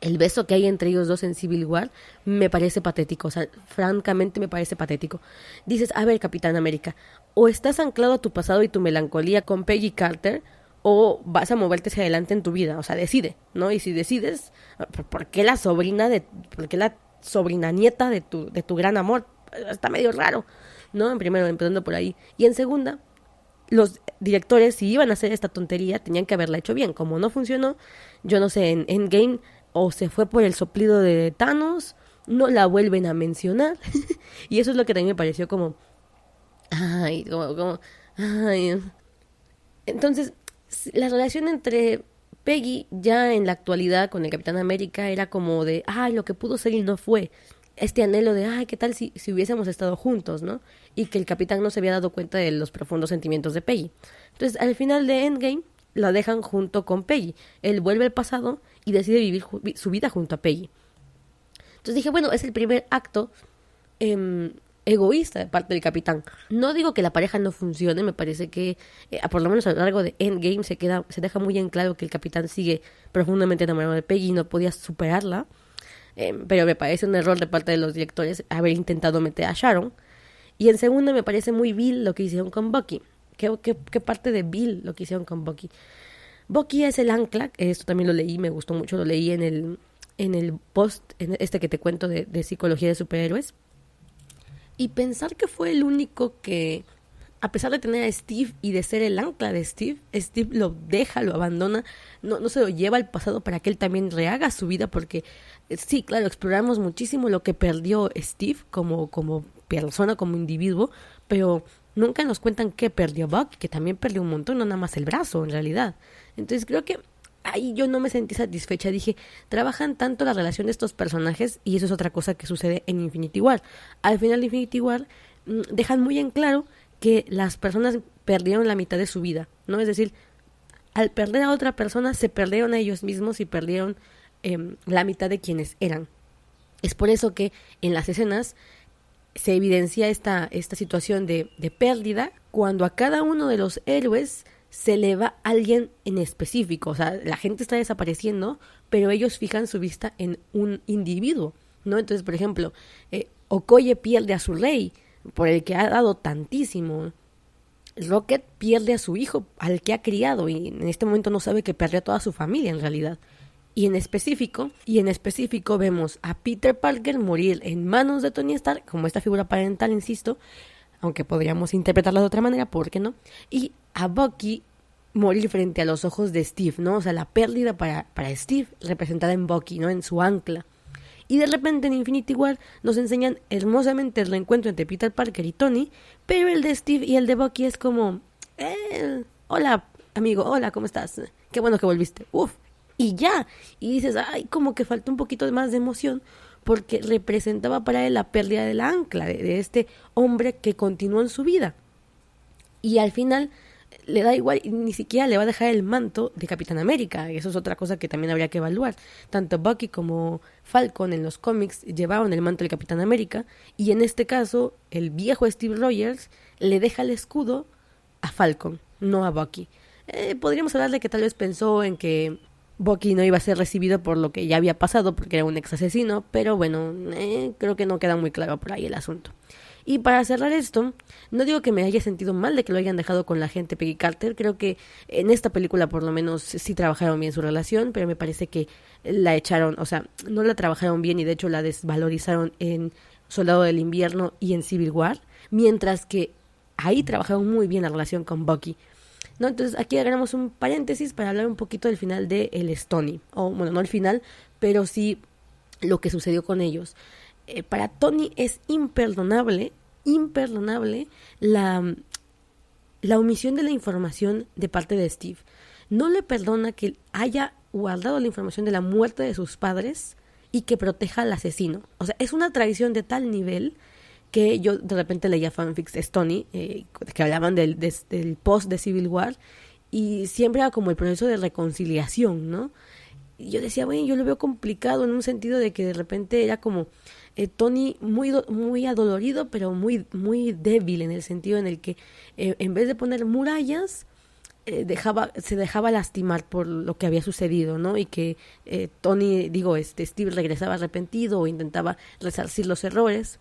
el beso que hay entre ellos dos en Civil War me parece patético. O sea, francamente me parece patético. Dices, a ver, Capitán América, o estás anclado a tu pasado y tu melancolía con Peggy Carter, o vas a moverte hacia adelante en tu vida. O sea, decide, ¿no? Y si decides, ¿por qué la sobrina nieta de tu gran amor? Está medio raro, ¿no? En primero, empezando por ahí. Y en segunda, los directores, si iban a hacer esta tontería, tenían que haberla hecho bien. Como no funcionó, yo no sé, en Endgame, o se fue por el soplido de Thanos, no la vuelven a mencionar. Y eso es lo que también me pareció como, ay. Entonces, la relación entre Peggy ya en la actualidad con el Capitán América era como de, ay, lo que pudo ser y no fue. Este anhelo de, ay, ¿qué tal si hubiésemos estado juntos, ¿no? Y que el Capitán no se había dado cuenta de los profundos sentimientos de Peggy. Entonces, al final de Endgame, la dejan junto con Peggy. Él vuelve al pasado y decide vivir su vida junto a Peggy. Entonces dije, bueno, es el primer acto egoísta de parte del capitán. No digo que la pareja no funcione, me parece que por lo menos a lo largo de Endgame se deja muy en claro que el capitán sigue profundamente enamorado de Peggy y no podía superarla, pero me parece un error de parte de los directores haber intentado meter a Sharon. Y en segunda me parece muy vil lo que hicieron con Bucky. ¿Qué parte de vil lo que hicieron con Bucky? Bucky es el ancla, esto también lo leí, me gustó mucho, lo leí en el post, en este que te cuento de psicología de superhéroes. Y pensar que fue el único que, a pesar de tener a Steve y de ser el ancla de Steve lo deja, lo abandona, no se lo lleva al pasado para que él también rehaga su vida, porque sí, claro, exploramos muchísimo lo que perdió Steve como persona, como individuo, pero nunca nos cuentan qué perdió Buck, que también perdió un montón, no nada más el brazo en realidad. Entonces creo que ahí yo no me sentí satisfecha. Dije, trabajan tanto la relación de estos personajes y eso es otra cosa que sucede en Infinity War. Al final de Infinity War dejan muy en claro que las personas perdieron la mitad de su vida, ¿no? Es decir, al perder a otra persona se perdieron a ellos mismos y perdieron la mitad de quienes eran. Es por eso que en las escenas se evidencia esta situación de pérdida cuando a cada uno de los héroes se le va alguien en específico. O sea, la gente está desapareciendo, pero ellos fijan su vista en un individuo, ¿no? Entonces, por ejemplo, Okoye pierde a su rey, por el que ha dado tantísimo. Rocket pierde a su hijo, al que ha criado, y en este momento no sabe que perdió a toda su familia en realidad. Y en específico vemos a Peter Parker morir en manos de Tony Stark, como esta figura parental, insisto, aunque podríamos interpretarla de otra manera, ¿por qué no? Y a Bucky morir frente a los ojos de Steve, ¿no? O sea, la pérdida para Steve representada en Bucky, ¿no? En su ancla. Y de repente en Infinity War nos enseñan hermosamente el reencuentro entre Peter Parker y Tony, pero el de Steve y el de Bucky es como, hola amigo, hola, ¿cómo estás? Qué bueno que volviste, uf. Y ya, y dices, ay, como que falta un poquito más de emoción, porque representaba para él la pérdida de la ancla, de este hombre que continuó en su vida. Y al final le da igual, ni siquiera le va a dejar el manto de Capitán América. Eso es otra cosa que también habría que evaluar. Tanto Bucky como Falcon en los cómics llevaban el manto del Capitán América, y en este caso el viejo Steve Rogers le deja el escudo a Falcon, no a Bucky. Podríamos hablar de que tal vez pensó en que Bucky no iba a ser recibido por lo que ya había pasado, porque era un ex asesino, pero bueno, creo que no queda muy claro por ahí el asunto. Y para cerrar esto, no digo que me haya sentido mal de que lo hayan dejado con la agente Peggy Carter, creo que en esta película por lo menos sí trabajaron bien su relación, pero me parece que la echaron, o sea, no la trabajaron bien y de hecho la desvalorizaron en Soldado del Invierno y en Civil War, mientras que ahí trabajaron muy bien la relación con Bucky. ¿No? Entonces aquí hagamos un paréntesis para hablar un poquito del final de el Stony, o bueno, no el final, pero sí lo que sucedió con ellos. Para Tony es imperdonable la omisión de la información de parte de Steve. No le perdona que haya guardado la información de la muerte de sus padres y que proteja al asesino. O sea, es una traición de tal nivel que yo de repente leía fanfics de Stony que hablaban del post de Civil War y siempre era como el proceso de reconciliación, ¿no? Y yo decía, bueno, yo lo veo complicado en un sentido de que de repente era como Tony muy adolorido, pero muy, muy débil en el sentido en el que en vez de poner murallas, se dejaba lastimar por lo que había sucedido, ¿no? Y que Steve regresaba arrepentido o intentaba resarcir los errores.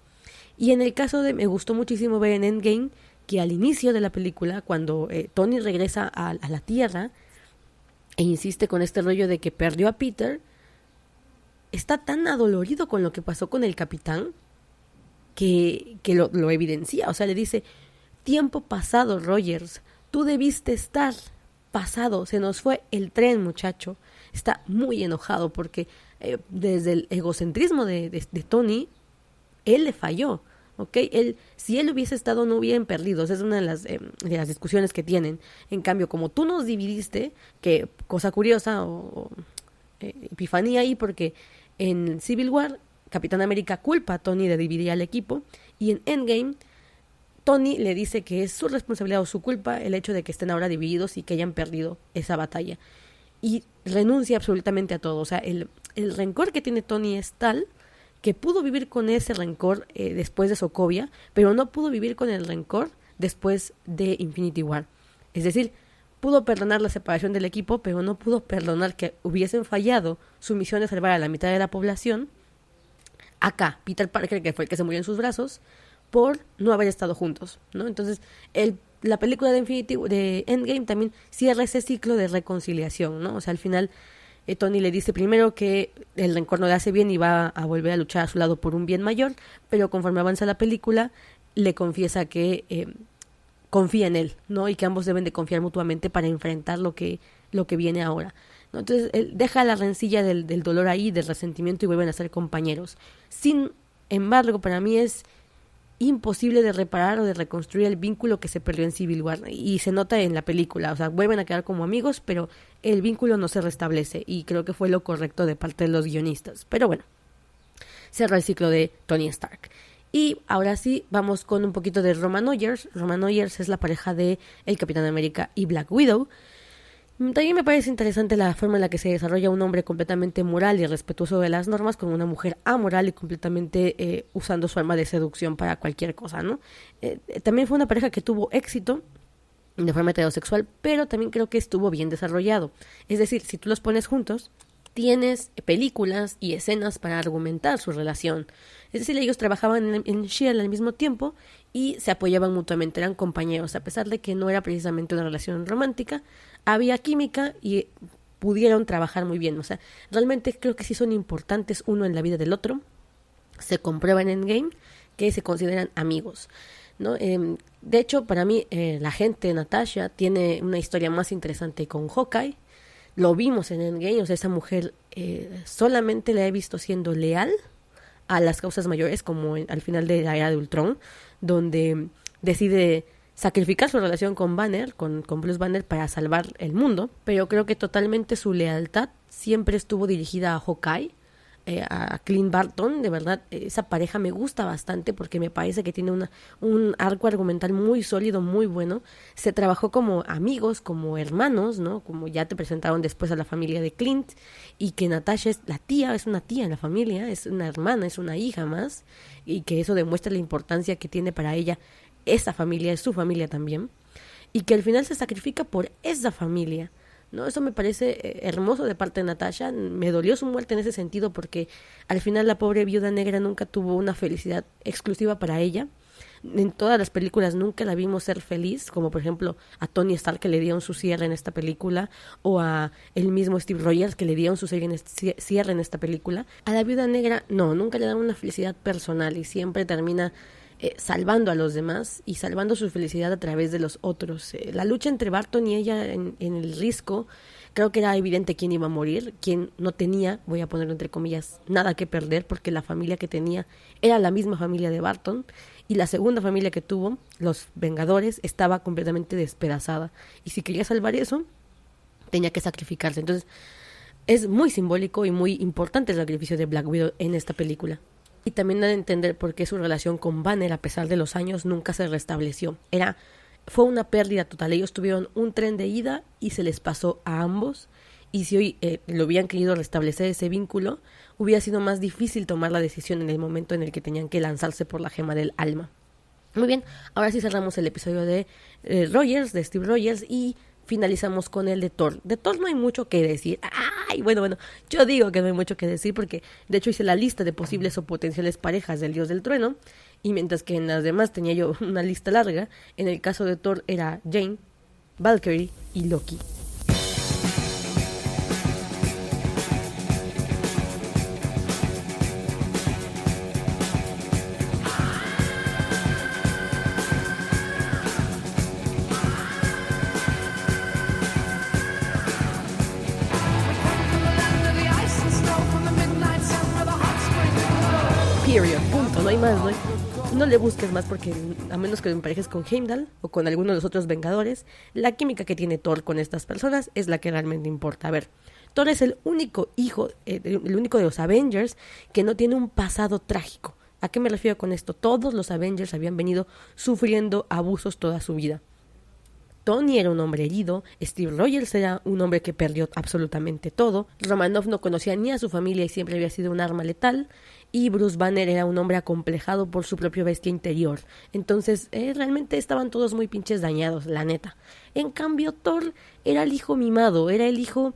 Y en el caso me gustó muchísimo ver en Endgame que al inicio de la película, cuando Tony regresa a la Tierra e insiste con este rollo de que perdió a Peter, está tan adolorido con lo que pasó con el capitán que lo evidencia. O sea, le dice, tiempo pasado, Rogers, tú debiste estar pasado, se nos fue el tren, muchacho. Está muy enojado porque desde el egocentrismo de Tony, él le falló. ¿Okay? Si él hubiese estado, no hubieran perdido. Esa es una de las discusiones que tienen. En cambio, como tú nos dividiste, que cosa curiosa o epifanía ahí, porque en Civil War Capitán América culpa a Tony de dividir al equipo, y en Endgame Tony le dice que es su responsabilidad o su culpa el hecho de que estén ahora divididos y que hayan perdido esa batalla. Y renuncia absolutamente a todo. O sea, el rencor que tiene Tony es tal que pudo vivir con ese rencor después de Sokovia, pero no pudo vivir con el rencor después de Infinity War. Es decir, pudo perdonar la separación del equipo, pero no pudo perdonar que hubiesen fallado su misión de salvar a la mitad de la población. Acá, Peter Parker, que fue el que se murió en sus brazos, por no haber estado juntos, ¿no? Entonces, la película de Endgame también cierra ese ciclo de reconciliación, ¿no? O sea, al final Tony le dice primero que el rencor no le hace bien y va a volver a luchar a su lado por un bien mayor, pero conforme avanza la película, le confiesa que confía en él, ¿no? Y que ambos deben de confiar mutuamente para enfrentar lo que viene ahora, ¿no? Entonces, él deja la rencilla del dolor ahí, del resentimiento, y vuelven a ser compañeros. Sin embargo, para mí es imposible de reparar o de reconstruir el vínculo que se perdió en Civil War, y se nota en la película, o sea, vuelven a quedar como amigos, pero el vínculo no se restablece, y creo que fue lo correcto de parte de los guionistas. Pero bueno, cerra el ciclo de Tony Stark. Y ahora sí, vamos con un poquito de Roman Oyers. Roman Oyers es la pareja de el Capitán América y Black Widow. También me parece interesante la forma en la que se desarrolla un hombre completamente moral y respetuoso de las normas con una mujer amoral y completamente usando su arma de seducción para cualquier cosa, ¿no? También fue una pareja que tuvo éxito de forma heterosexual, pero también creo que estuvo bien desarrollado. Es decir, si tú los pones juntos, tienes películas y escenas para argumentar su relación. Es decir, ellos trabajaban en S.H.I.E.L.D. al mismo tiempo y se apoyaban mutuamente, eran compañeros, a pesar de que no era precisamente una relación romántica, había química y pudieron trabajar muy bien. O sea, realmente creo que sí son importantes uno en la vida del otro. Se comprueba en Endgame que se consideran amigos, ¿no? De hecho, para mí, la gente, Natasha, tiene una historia más interesante con Hawkeye. Lo vimos en Endgame, o sea, esa mujer solamente la he visto siendo leal a las causas mayores, como al final de la era de Ultron, donde decide sacrificar su relación con Banner, con Bruce Banner, para salvar el mundo, pero creo que totalmente su lealtad siempre estuvo dirigida a Hawkeye, a Clint Barton. De verdad, esa pareja me gusta bastante porque me parece que tiene un arco argumental muy sólido, muy bueno. Se trabajó como amigos, como hermanos, ¿no? Como ya te presentaron después a la familia de Clint, y que Natasha es la tía, es una tía en la familia, es una hermana, es una hija más, y que eso demuestra la importancia que tiene para ella esa familia, es su familia también, y que al final se sacrifica por esa familia, ¿no? Eso me parece hermoso de parte de Natasha. Me dolió su muerte en ese sentido porque al final la pobre viuda negra nunca tuvo una felicidad exclusiva para ella. En todas las películas nunca la vimos ser feliz, como por ejemplo a Tony Stark, que le dieron su cierre en esta película, o a el mismo Steve Rogers, que le dieron su cierre en esta película. A la viuda negra no, nunca le dan una felicidad personal y siempre termina salvando a los demás y salvando su felicidad a través de los otros. La lucha entre Barton y ella en el risco, creo que era evidente quién iba a morir, quién no tenía, voy a ponerlo entre comillas, nada que perder, porque la familia que tenía era la misma familia de Barton, y la segunda familia que tuvo, los Vengadores, estaba completamente despedazada, y si quería salvar eso, tenía que sacrificarse. Entonces, es muy simbólico y muy importante el sacrificio de Black Widow en esta película. Y también da a entender por qué su relación con Banner, a pesar de los años, nunca se restableció. Fue una pérdida total. Ellos tuvieron un tren de ida y se les pasó a ambos. Y si hoy lo hubieran querido restablecer ese vínculo, hubiera sido más difícil tomar la decisión en el momento en el que tenían que lanzarse por la gema del alma. Muy bien, ahora sí cerramos el episodio de Rogers, de Steve Rogers, y finalizamos con el de Thor. De Thor no hay mucho que decir. Ay, bueno, yo digo que no hay mucho que decir porque de hecho hice la lista de posibles o potenciales parejas del dios del trueno, y mientras que en las demás tenía yo una lista larga, en el caso de Thor era Jane, Valkyrie y Loki. Period, punto, no hay más, no le busques más, porque a menos que lo emparejes con Heimdall o con alguno de los otros Vengadores, la química que tiene Thor con estas personas es la que realmente importa. A ver, Thor es el único hijo, el único de los Avengers que no tiene un pasado trágico. ¿A qué me refiero con esto? Todos los Avengers habían venido sufriendo abusos toda su vida. Tony era un hombre herido, Steve Rogers era un hombre que perdió absolutamente todo, Romanoff no conocía ni a su familia y siempre había sido un arma letal, y Bruce Banner era un hombre acomplejado por su propio bestia interior. Entonces, realmente estaban todos muy pinches dañados, la neta. En cambio, Thor era el hijo mimado, era el hijo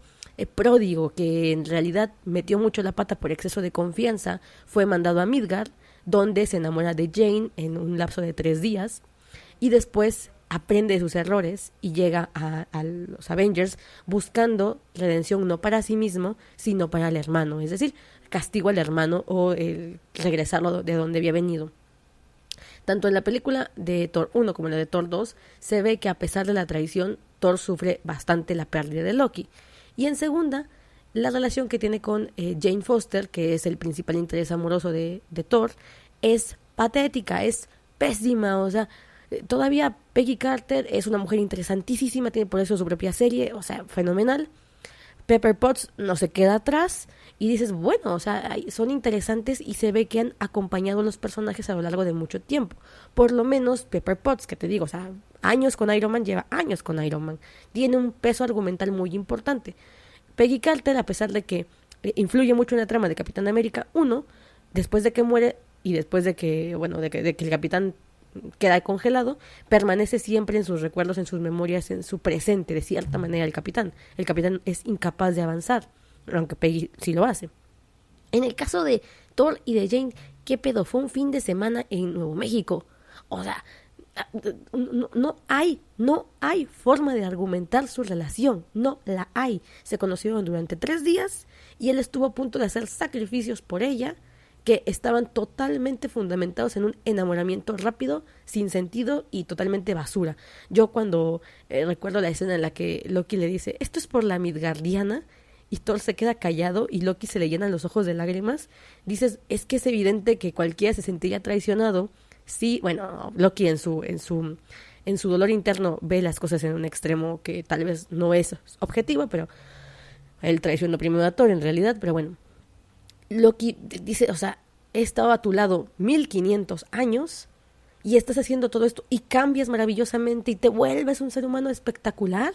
pródigo, que en realidad metió mucho la pata por exceso de confianza, fue mandado a Midgard, donde se enamora de Jane en un lapso de 3 días, y después aprende de sus errores y llega a los Avengers buscando redención no para sí mismo, sino para el hermano, es decir, castigo al hermano o el regresarlo de donde había venido. Tanto en la película de Thor 1 como en la de Thor 2 se ve que a pesar de la traición, Thor sufre bastante la pérdida de Loki. Y en segunda, la relación que tiene con Jane Foster, que es el principal interés amoroso de Thor, es patética, es pésima, o sea, todavía Peggy Carter es una mujer interesantísima, tiene por eso su propia serie, o sea, fenomenal. Pepper Potts no se queda atrás y dices, bueno, o sea, son interesantes y se ve que han acompañado a los personajes a lo largo de mucho tiempo. Por lo menos Pepper Potts, que te digo, o sea, años con Iron Man, lleva años con Iron Man. Tiene un peso argumental muy importante. Peggy Carter, a pesar de que influye mucho en la trama de Capitán América 1, después de que muere y después de que, bueno, de que el Capitán queda congelado, permanece siempre en sus recuerdos, en sus memorias, en su presente, de cierta manera, el Capitán. El Capitán es incapaz de avanzar, aunque Peggy sí lo hace. En el caso de Thor y de Jane, ¿qué pedo? Fue un fin de semana en Nuevo México. O sea, no hay forma de argumentar su relación, no la hay. Se conocieron durante 3 días y él estuvo a punto de hacer sacrificios por ella que estaban totalmente fundamentados en un enamoramiento rápido, sin sentido y totalmente basura. Yo cuando recuerdo la escena en la que Loki le dice, esto es por la Midgardiana, y Thor se queda callado y Loki se le llenan los ojos de lágrimas, dices, es que es evidente que cualquiera se sentiría traicionado. Sí, bueno, Loki en su dolor interno ve las cosas en un extremo que tal vez no es objetivo, pero él traicionó primero a Thor en realidad, pero bueno. Loki dice, o sea, he estado a tu lado 1500 años y estás haciendo todo esto y cambias maravillosamente y te vuelves un ser humano espectacular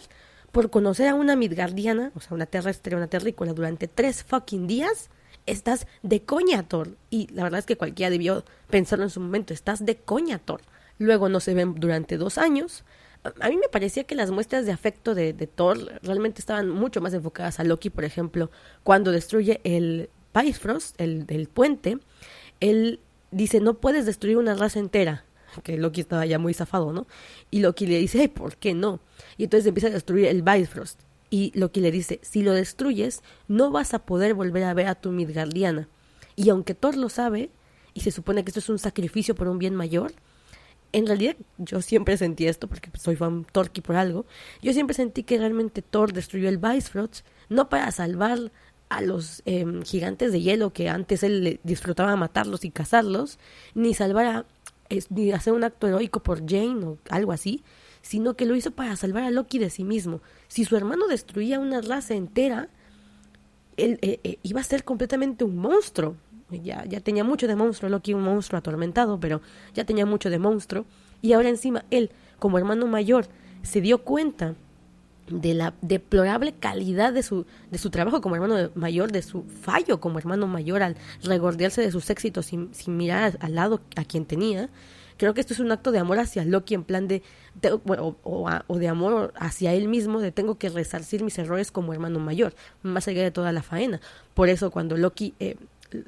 por conocer a una midgardiana, o sea, una terrestre, una terrícola durante 3 fucking días. Estás de coña, Thor. Y la verdad es que cualquiera debió pensarlo en su momento. Estás de coña, Thor. Luego no se ven durante 2 años. A mí me parecía que las muestras de afecto de Thor realmente estaban mucho más enfocadas a Loki, por ejemplo, cuando destruye el Bifrost, el puente. Él dice, no puedes destruir una raza entera, que Loki estaba ya muy zafado, ¿no? Y Loki le dice, hey, ¿por qué no? Y entonces empieza a destruir el Bifrost. Y Loki le dice, si lo destruyes, no vas a poder volver a ver a tu Midgardiana. Y aunque Thor lo sabe, y se supone que esto es un sacrificio por un bien mayor, en realidad yo siempre sentí esto, porque soy fan Torqui por algo, yo siempre sentí que realmente Thor destruyó el Bifrost, no para salvar a los gigantes de hielo que antes él le disfrutaba matarlos y cazarlos, ni ni hacer un acto heroico por Jane o algo así, sino que lo hizo para salvar a Loki de sí mismo. Si su hermano destruía una raza entera, él iba a ser completamente un monstruo. Ya tenía mucho de monstruo, Loki un monstruo atormentado, pero ya tenía mucho de monstruo. Y ahora encima él, como hermano mayor, se dio cuenta de la deplorable calidad de su trabajo como hermano mayor, de su fallo como hermano mayor al regordearse de sus éxitos sin mirar al lado a quien tenía. Creo que esto es un acto de amor hacia Loki en plan o de amor hacia él mismo, de tengo que resarcir mis errores como hermano mayor, más allá de toda la faena. Por eso cuando Loki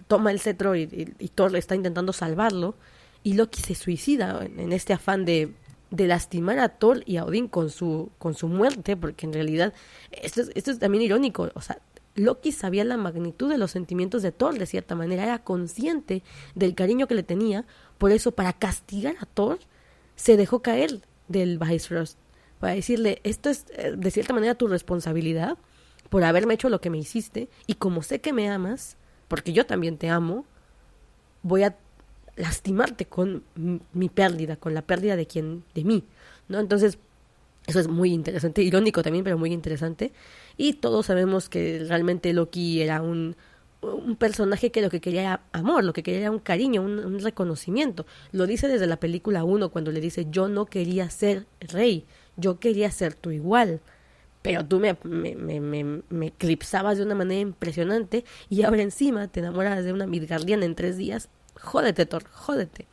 toma el cetro y Thor está intentando salvarlo, y Loki se suicida en este afán de lastimar a Thor y a Odín con su muerte, porque en realidad esto es también irónico, o sea, Loki sabía la magnitud de los sentimientos de Thor de cierta manera, era consciente del cariño que le tenía, por eso para castigar a Thor se dejó caer del Bifrost, para decirle, esto es de cierta manera tu responsabilidad por haberme hecho lo que me hiciste, y como sé que me amas, porque yo también te amo, voy a lastimarte con mi pérdida, con la pérdida de mí, ¿no? Entonces, eso es muy interesante, irónico también, pero muy interesante. Y todos sabemos que realmente Loki era un personaje que lo que quería era amor, lo que quería era un cariño, un reconocimiento. Lo dice desde la película 1 cuando le dice, yo no quería ser rey, yo quería ser tu igual. pero tú me eclipsabas de una manera impresionante y ahora encima te enamoras de una Midgardiana en 3 días. Jódete, Thor, jódete.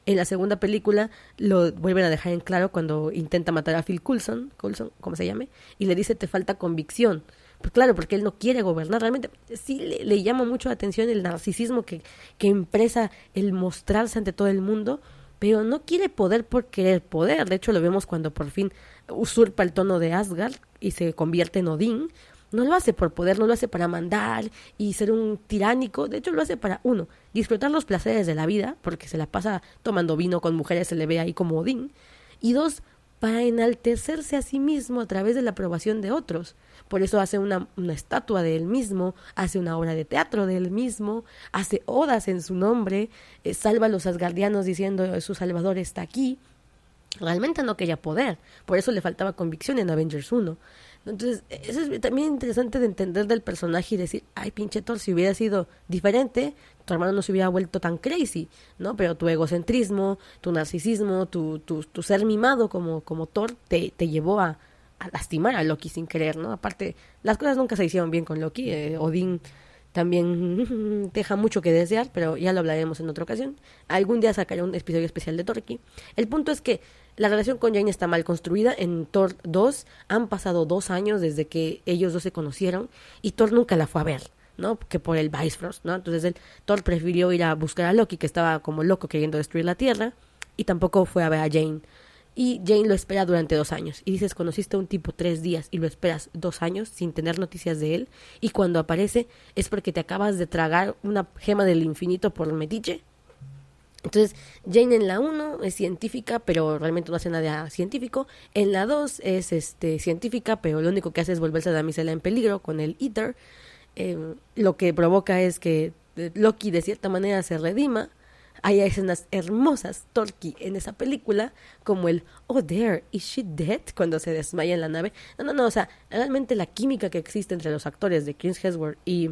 En la segunda película lo vuelven a dejar en claro cuando intenta matar a Phil Coulson, como se llame, y le dice te falta convicción. Pues claro, porque él no quiere gobernar. Realmente sí le llama mucho la atención el narcisismo que impresa el mostrarse ante todo el mundo, pero no quiere poder por querer poder. De hecho, lo vemos cuando por fin usurpa el trono de Asgard y se convierte en Odín. No lo hace por poder, no lo hace para mandar y ser un tiránico. De hecho, lo hace para, uno, disfrutar los placeres de la vida, porque se la pasa tomando vino con mujeres, se le ve ahí como Odín. Y 2, para enaltecerse a sí mismo a través de la aprobación de otros. Por eso hace una estatua de él mismo, hace una obra de teatro de él mismo, hace odas en su nombre, salva a los asgardianos diciendo su salvador está aquí. Realmente no quería poder, por eso le faltaba convicción en Avengers 1. Entonces, eso es también interesante de entender del personaje y decir, ay, pinche Thor, si hubiera sido diferente, tu hermano no se hubiera vuelto tan crazy, ¿no? Pero tu egocentrismo, tu narcisismo, tu ser mimado como Thor te llevó a lastimar a Loki sin querer, ¿no? Aparte, las cosas nunca se hicieron bien con Loki. Odín también deja mucho que desear, pero ya lo hablaremos en otra ocasión. Algún día sacaré un episodio especial de Thor. El punto es que la relación con Jane está mal construida. En Thor 2 han pasado 2 años desde que ellos dos se conocieron y Thor nunca la fue a ver, ¿no? Que por el Bifrost, ¿no? Entonces Thor prefirió ir a buscar a Loki, que estaba como loco queriendo destruir la Tierra, y tampoco fue a ver a Jane. Y Jane lo espera durante 2 años. Y dices, conociste a un tipo 3 días y lo esperas 2 años sin tener noticias de él. Y cuando aparece es porque te acabas de tragar una gema del infinito por metiche. Entonces, Jane en la 1 es científica, pero realmente no hace nada científico. En la 2 es científica, pero lo único que hace es volverse a damisela en peligro con el Ether. Lo que provoca es que Loki de cierta manera se redima. Hay escenas hermosas, Torqui, en esa película, como el "Oh there, is she dead?" cuando se desmaya en la nave. No, o sea, realmente la química que existe entre los actores de Chris Hemsworth y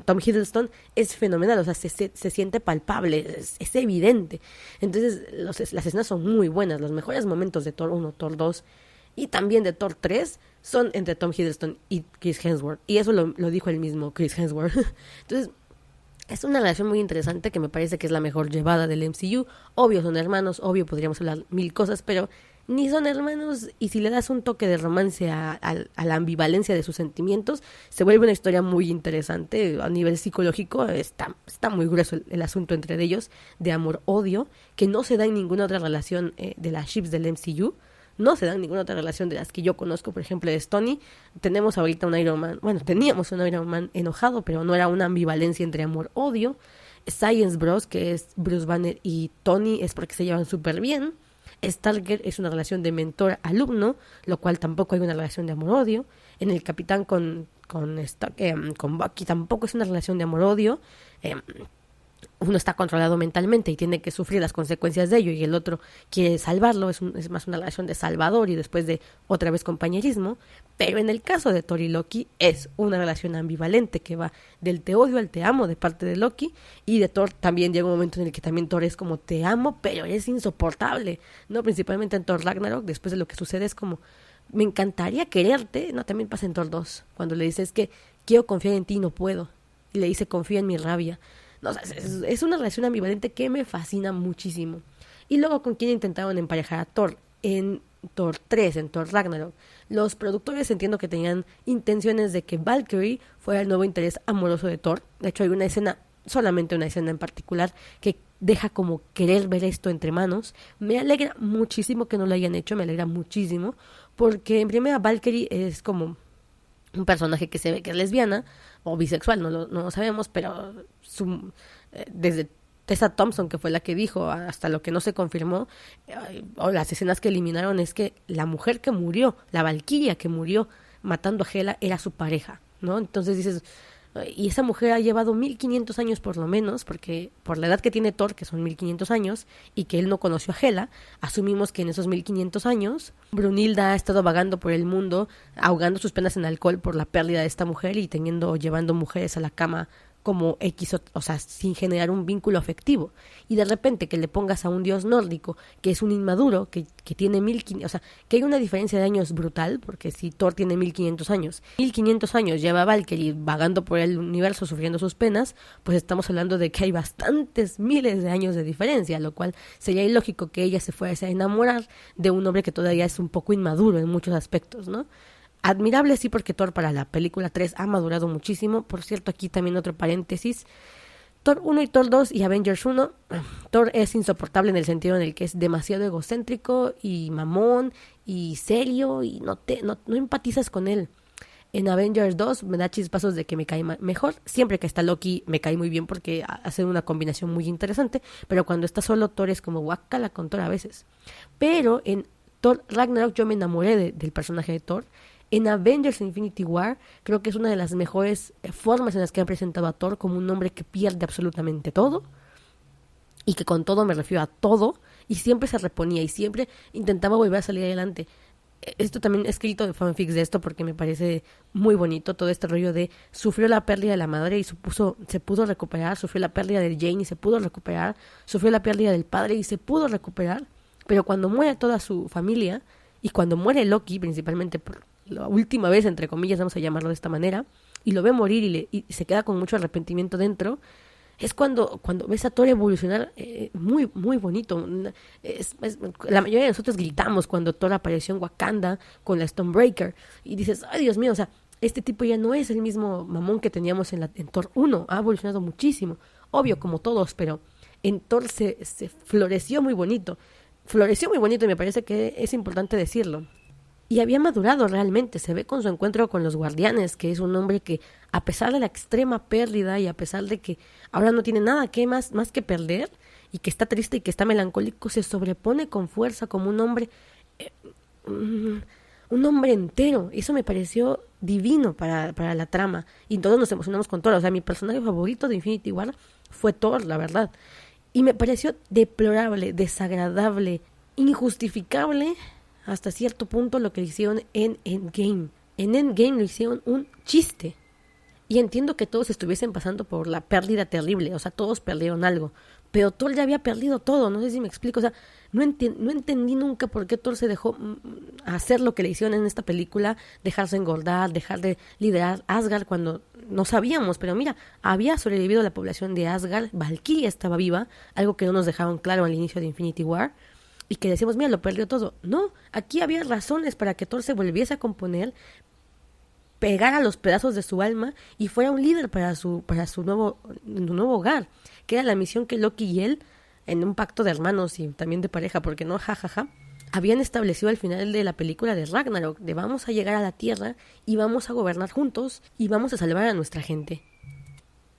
Tom Hiddleston es fenomenal, o sea, se siente palpable, es evidente. Entonces, las escenas son muy buenas, los mejores momentos de Thor 1, Thor 2 y también de Thor 3 son entre Tom Hiddleston y Chris Hemsworth, y eso lo dijo el mismo Chris Hemsworth. Entonces, es una relación muy interesante que me parece que es la mejor llevada del MCU. Obvio son hermanos, obvio podríamos hablar 1000 cosas, pero ni son hermanos, y si le das un toque de romance a la ambivalencia de sus sentimientos, se vuelve una historia muy interesante. A nivel psicológico está muy grueso el asunto entre ellos, de amor-odio, que no se da en ninguna otra relación de las ships del MCU. No se dan ninguna otra relación de las que yo conozco. Por ejemplo, de Tony, tenemos ahorita un Iron Man, teníamos un Iron Man enojado, pero no era una ambivalencia entre amor-odio. Science Bros, que es Bruce Banner y Tony, es porque se llevan súper bien. Stargirl es una relación de mentor-alumno, lo cual tampoco hay una relación de amor-odio. En el Capitán con Bucky tampoco es una relación de amor-odio. Uno está controlado mentalmente y tiene que sufrir las consecuencias de ello, y el otro quiere salvarlo, es más una relación de salvador y después de otra vez compañerismo. Pero en el caso de Thor y Loki es una relación ambivalente que va del te odio al te amo de parte de Loki, y de Thor también llega un momento en el que también Thor es como te amo, pero es insoportable, ¿no? Principalmente en Thor Ragnarok, después de lo que sucede es como me encantaría quererte, ¿no? También pasa en Thor 2, cuando le dice es que quiero confiar en ti y no puedo, y le dice confía en mi rabia. No, o sea, es una relación ambivalente que me fascina muchísimo. Y luego, ¿con quién intentaron emparejar a Thor? En Thor 3, en Thor Ragnarok. Los productores entiendo que tenían intenciones de que Valkyrie fuera el nuevo interés amoroso de Thor. De hecho, hay una escena, solamente una escena en particular, que deja como querer ver esto entre manos. Me alegra muchísimo que no lo hayan hecho, me alegra muchísimo, porque en primera Valkyrie es como un personaje que se ve que es lesbiana o bisexual, no lo sabemos, pero desde Tessa Thompson, que fue la que dijo, hasta lo que no se confirmó, o las escenas que eliminaron, es que la mujer que murió, la Valquiria que murió matando a Hela, era su pareja, ¿no? Entonces dices, y esa mujer ha llevado 1500 años por lo menos, porque por la edad que tiene Thor, que son 1500 años, y que él no conoció a Hela, asumimos que en esos 1500 años Brunilda ha estado vagando por el mundo, ahogando sus penas en alcohol por la pérdida de esta mujer y llevando mujeres a la cama como X, o sea, sin generar un vínculo afectivo. Y de repente que le pongas a un dios nórdico que es un inmaduro, que tiene 1500, o sea, que hay una diferencia de años brutal, porque si Thor tiene 1500 años lleva Valkyrie vagando por el universo sufriendo sus penas, pues estamos hablando de que hay bastantes miles de años de diferencia, lo cual sería ilógico que ella se fuese a enamorar de un hombre que todavía es un poco inmaduro en muchos aspectos, ¿no? Admirable sí, porque Thor para la película 3 ha madurado muchísimo. Por cierto, aquí también otro paréntesis. Thor 1 y Thor 2 y Avengers 1, Thor es insoportable en el sentido en el que es demasiado egocéntrico y mamón y serio y no empatizas con él. En Avengers 2 me da chispazos de que me cae mejor. Siempre que está Loki me cae muy bien porque hace una combinación muy interesante. Pero cuando está solo Thor es como guácala con Thor a veces. Pero en Thor Ragnarok yo me enamoré del personaje de Thor. En Avengers Infinity War creo que es una de las mejores formas en las que han presentado a Thor como un hombre que pierde absolutamente todo, y que con todo me refiero a todo, y siempre se reponía y siempre intentaba volver a salir adelante. Esto también he escrito de fanfics de esto porque me parece muy bonito todo este rollo de sufrió la pérdida de la madre y se pudo recuperar, sufrió la pérdida de Jane y se pudo recuperar, sufrió la pérdida del padre y se pudo recuperar, pero cuando muere toda su familia y cuando muere Loki, principalmente por la última vez, entre comillas, vamos a llamarlo de esta manera, y lo ve morir y se queda con mucho arrepentimiento dentro, es cuando ves a Thor evolucionar muy, muy bonito. La mayoría de nosotros gritamos cuando Thor apareció en Wakanda con la Stonebreaker, y dices, ay Dios mío, o sea, este tipo ya no es el mismo mamón que teníamos en Thor 1, ha evolucionado muchísimo, obvio como todos, pero en Thor se floreció muy bonito y me parece que es importante decirlo. Y había madurado realmente, se ve con su encuentro con los Guardianes, que es un hombre que, a pesar de la extrema pérdida y a pesar de que ahora no tiene nada más que perder, y que está triste y que está melancólico, se sobrepone con fuerza como un hombre, un hombre entero. Eso me pareció divino para la trama, y todos nos emocionamos con Thor. O sea, mi personaje favorito de Infinity War fue Thor, la verdad. Y me pareció deplorable, desagradable, injustificable hasta cierto punto lo que le hicieron en Endgame. En Endgame lo hicieron un chiste. Y entiendo que todos estuviesen pasando por la pérdida terrible, o sea, todos perdieron algo. Pero Thor ya había perdido todo, no sé si me explico, o sea, no entendí nunca por qué Thor se dejó hacer lo que le hicieron en esta película, dejarse engordar, dejar de liderar Asgard cuando no sabíamos, pero mira, había sobrevivido la población de Asgard, Valkyria estaba viva, algo que no nos dejaron claro al inicio de Infinity War, y que decíamos, mira, lo perdió todo. No, aquí había razones para que Thor se volviese a componer, pegara los pedazos de su alma y fuera un líder para su nuevo hogar, que era la misión que Loki y él, en un pacto de hermanos y también de pareja, porque no, jajaja, habían establecido al final de la película de Ragnarok, de vamos a llegar a la Tierra y vamos a gobernar juntos y vamos a salvar a nuestra gente.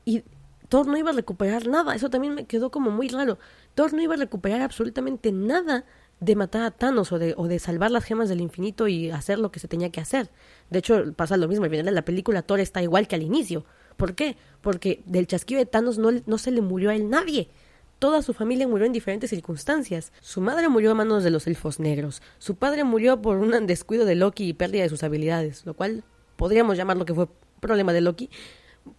Y Thor no iba a recuperar nada, eso también me quedó como muy raro. Thor no iba a recuperar absolutamente nada de matar a Thanos o de salvar las gemas del infinito y hacer lo que se tenía que hacer. De hecho, pasa lo mismo, al final de la película Thor está igual que al inicio. ¿Por qué? Porque del chasquido de Thanos no se le murió a él nadie. Toda su familia murió en diferentes circunstancias. Su madre murió a manos de los elfos negros. Su padre murió por un descuido de Loki y pérdida de sus habilidades, lo cual podríamos llamarlo que fue problema de Loki.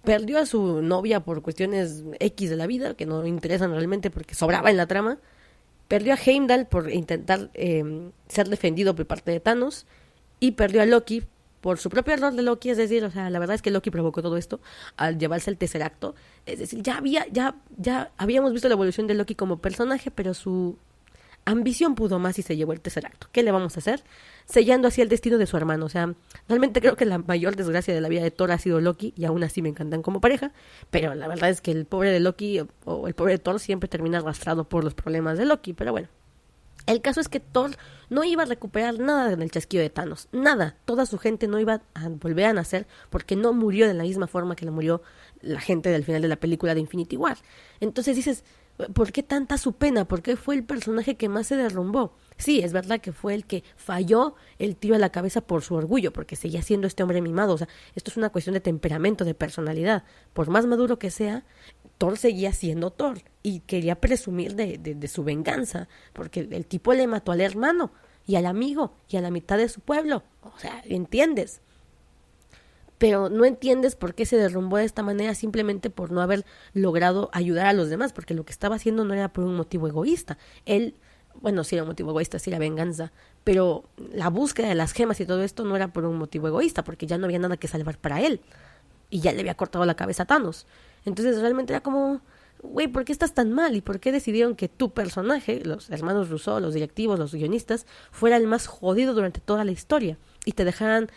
Perdió a su novia por cuestiones X de la vida, que no interesan realmente porque sobraba en la trama. Perdió a Heimdall por intentar ser defendido por parte de Thanos. Y perdió a Loki por su propio error de Loki, es decir, o sea, la verdad es que Loki provocó todo esto al llevarse el Tesseracto. Es decir, ya habíamos visto la evolución de Loki como personaje, pero su ambición pudo más y se llevó el Tesseracto. ¿Qué le vamos a hacer? Sellando así el destino de su hermano. O sea, realmente creo que la mayor desgracia de la vida de Thor ha sido Loki, y aún así me encantan como pareja, pero la verdad es que el pobre de Loki o el pobre de Thor siempre termina arrastrado por los problemas de Loki, pero bueno. El caso es que Thor no iba a recuperar nada en el chasquido de Thanos, nada, toda su gente no iba a volver a nacer porque no murió de la misma forma que la murió la gente del final de la película de Infinity War. Entonces dices, ¿por qué tanta su pena? ¿Por qué fue el personaje que más se derrumbó? Sí, es verdad que fue el que falló el tiro a la cabeza por su orgullo, porque seguía siendo este hombre mimado. O sea, esto es una cuestión de temperamento, de personalidad. Por más maduro que sea, Thor seguía siendo Thor y quería presumir de su venganza, porque el tipo le mató al hermano y al amigo y a la mitad de su pueblo. O sea, ¿entiendes? pero no entiendes por qué se derrumbó de esta manera simplemente por no haber logrado ayudar a los demás, porque lo que estaba haciendo no era por un motivo egoísta. Él, bueno, sí era un motivo egoísta, sí era venganza, pero la búsqueda de las gemas y todo esto no era por un motivo egoísta, porque ya no había nada que salvar para él, y ya le había cortado la cabeza a Thanos. Entonces realmente era como, güey, ¿por qué estás tan mal? ¿Y por qué decidieron que tu personaje, los hermanos Rousseau, los directivos, los guionistas, fuera el más jodido durante toda la historia y te dejaran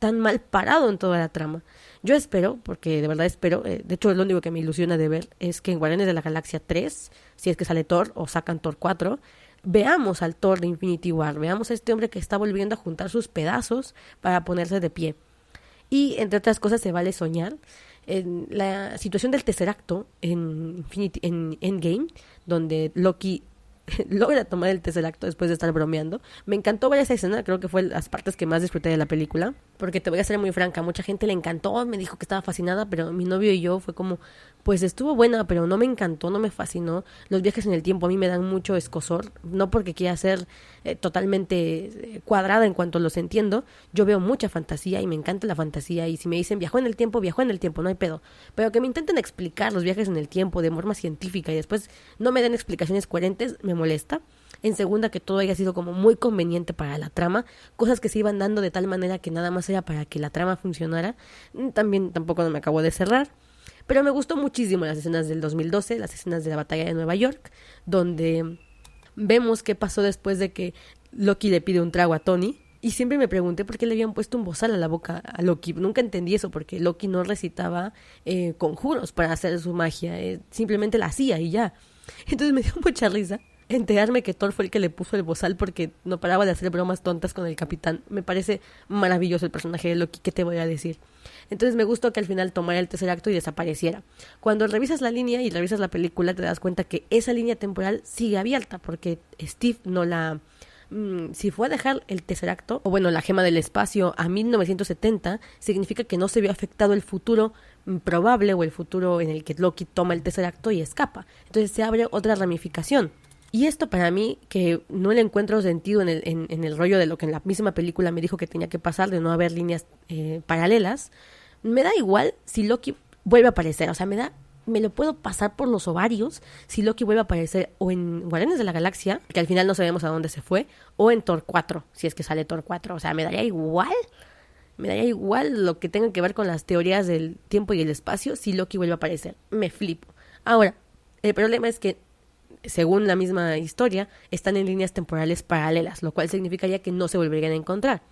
tan mal parado en toda la trama? Yo espero, porque de verdad espero, de hecho lo único que me ilusiona de ver es que en Guardianes de la Galaxia 3, si es que sale Thor o sacan Thor 4, veamos al Thor de Infinity War, veamos a este hombre que está volviendo a juntar sus pedazos para ponerse de pie. Y entre otras cosas se vale soñar. En la situación del tercer acto en Endgame, donde Loki logra tomar el tercer acto después de estar bromeando. Me encantó ver esa escena, creo que fue las partes que más disfruté de la película, porque te voy a ser muy franca, mucha gente le encantó, me dijo que estaba fascinada, pero mi novio y yo fue como, pues estuvo buena, pero no me encantó, no me fascinó. Los viajes en el tiempo a mí me dan mucho escozor, no porque quiera ser totalmente cuadrada en cuanto los entiendo. Yo veo mucha fantasía y me encanta la fantasía, y si me dicen viajó en el tiempo, no hay pedo, pero que me intenten explicar los viajes en el tiempo de forma científica y después no me den explicaciones coherentes, me molesta. En segunda, que todo haya sido como muy conveniente para la trama, cosas que se iban dando de tal manera que nada más era para que la trama funcionara, tampoco no me acabó de cerrar. Pero me gustó muchísimo las escenas del 2012, las escenas de la batalla de Nueva York, donde vemos qué pasó después de que Loki le pide un trago a Tony. Y siempre me pregunté por qué le habían puesto un bozal a la boca a Loki. Nunca entendí eso, porque Loki no recitaba conjuros para hacer su magia, simplemente la hacía y ya. Entonces me dio mucha risa enterarme que Thor fue el que le puso el bozal porque no paraba de hacer bromas tontas con el capitán. Me parece maravilloso el personaje de Loki, ¿qué te voy a decir? Entonces me gustó que al final tomara el tercer acto y desapareciera. Cuando revisas la línea y revisas la película te das cuenta que esa línea temporal sigue abierta porque Steve no la... si fue a dejar el tercer acto, o bueno, la gema del espacio a 1970, significa que no se vio afectado el futuro probable o el futuro en el que Loki toma el tercer acto y escapa. Entonces se abre otra ramificación. Y esto para mí, que no le encuentro sentido en el rollo de lo que en la misma película me dijo que tenía que pasar, de no haber líneas paralelas, me da igual si Loki vuelve a aparecer. O sea, me lo puedo pasar por los ovarios si Loki vuelve a aparecer o en Guardianes de la Galaxia, que al final no sabemos a dónde se fue, o en Thor 4, si es que sale Thor 4. O sea, me daría igual lo que tenga que ver con las teorías del tiempo y el espacio si Loki vuelve a aparecer. Me flipo. Ahora, el problema es que según la misma historia, están en líneas temporales paralelas, lo cual significaría que no se volverían a encontrar.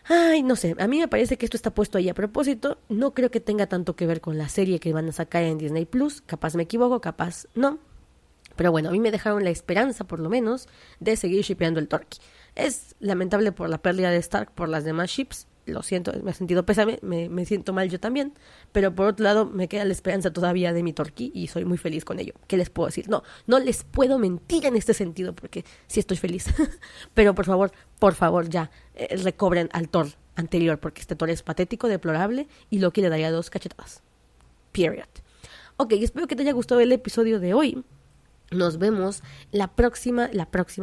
Ay, no sé, a mí me parece que esto está puesto ahí a propósito. No creo que tenga tanto que ver con la serie que van a sacar en Disney Plus. Capaz me equivoco, capaz no. Pero bueno, a mí me dejaron la esperanza, por lo menos, de seguir shippeando el Torqui. Es lamentable por la pérdida de Stark por las demás ships. Lo siento, me he sentido pésame, me siento mal yo también, pero por otro lado me queda la esperanza todavía de mi Torqui y soy muy feliz con ello. ¿Qué les puedo decir? No les puedo mentir en este sentido porque sí estoy feliz. Pero por favor ya, recobren al Thor anterior porque este Thor es patético, deplorable y Loki le daría 2 cachetadas. Period. Ok, espero que te haya gustado el episodio de hoy. Nos vemos la próxima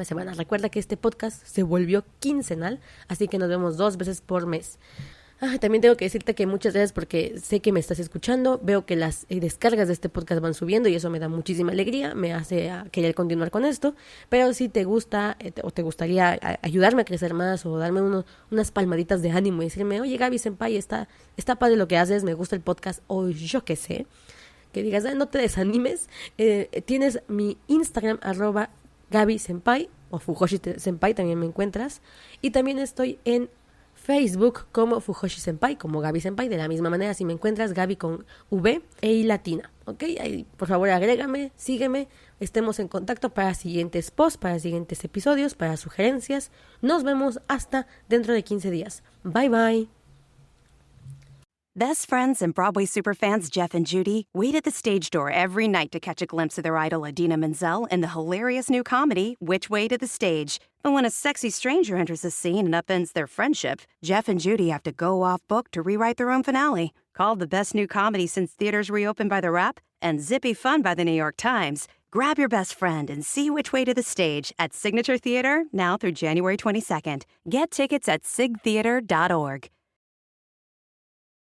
semana. Recuerda que este podcast se volvió quincenal, así que nos vemos 2 veces por mes. También tengo que decirte que muchas gracias porque sé que me estás escuchando. Veo que las descargas de este podcast van subiendo y eso me da muchísima alegría. Me hace querer continuar con esto. Pero si te gusta o te gustaría ayudarme a crecer más o darme unas palmaditas de ánimo y decirme, oye Gaby Senpai, está padre lo que haces, me gusta el podcast o yo qué sé, que digas, no te desanimes, tienes mi Instagram @Gaby Senpai o Fujoshi Senpai, también me encuentras, y también estoy en Facebook como Fujoshi Senpai, como Gaby Senpai, de la misma manera, si me encuentras, Gaby con V e I latina, ¿ok? Ahí, por favor, agrégame, sígueme, estemos en contacto para siguientes posts, para siguientes episodios, para sugerencias. Nos vemos hasta dentro de 15 días. Bye, bye. Best friends and Broadway superfans Jeff and Judy wait at the stage door every night to catch a glimpse of their idol Idina Menzel in the hilarious new comedy, Which Way to the Stage. But when a sexy stranger enters the scene and upends their friendship, Jeff and Judy have to go off book to rewrite their own finale. Called the best new comedy since theaters reopened by The Wrap and zippy fun by the New York Times, grab your best friend and see Which Way to the Stage at Signature Theater now through January 22nd. Get tickets at sigtheater.org.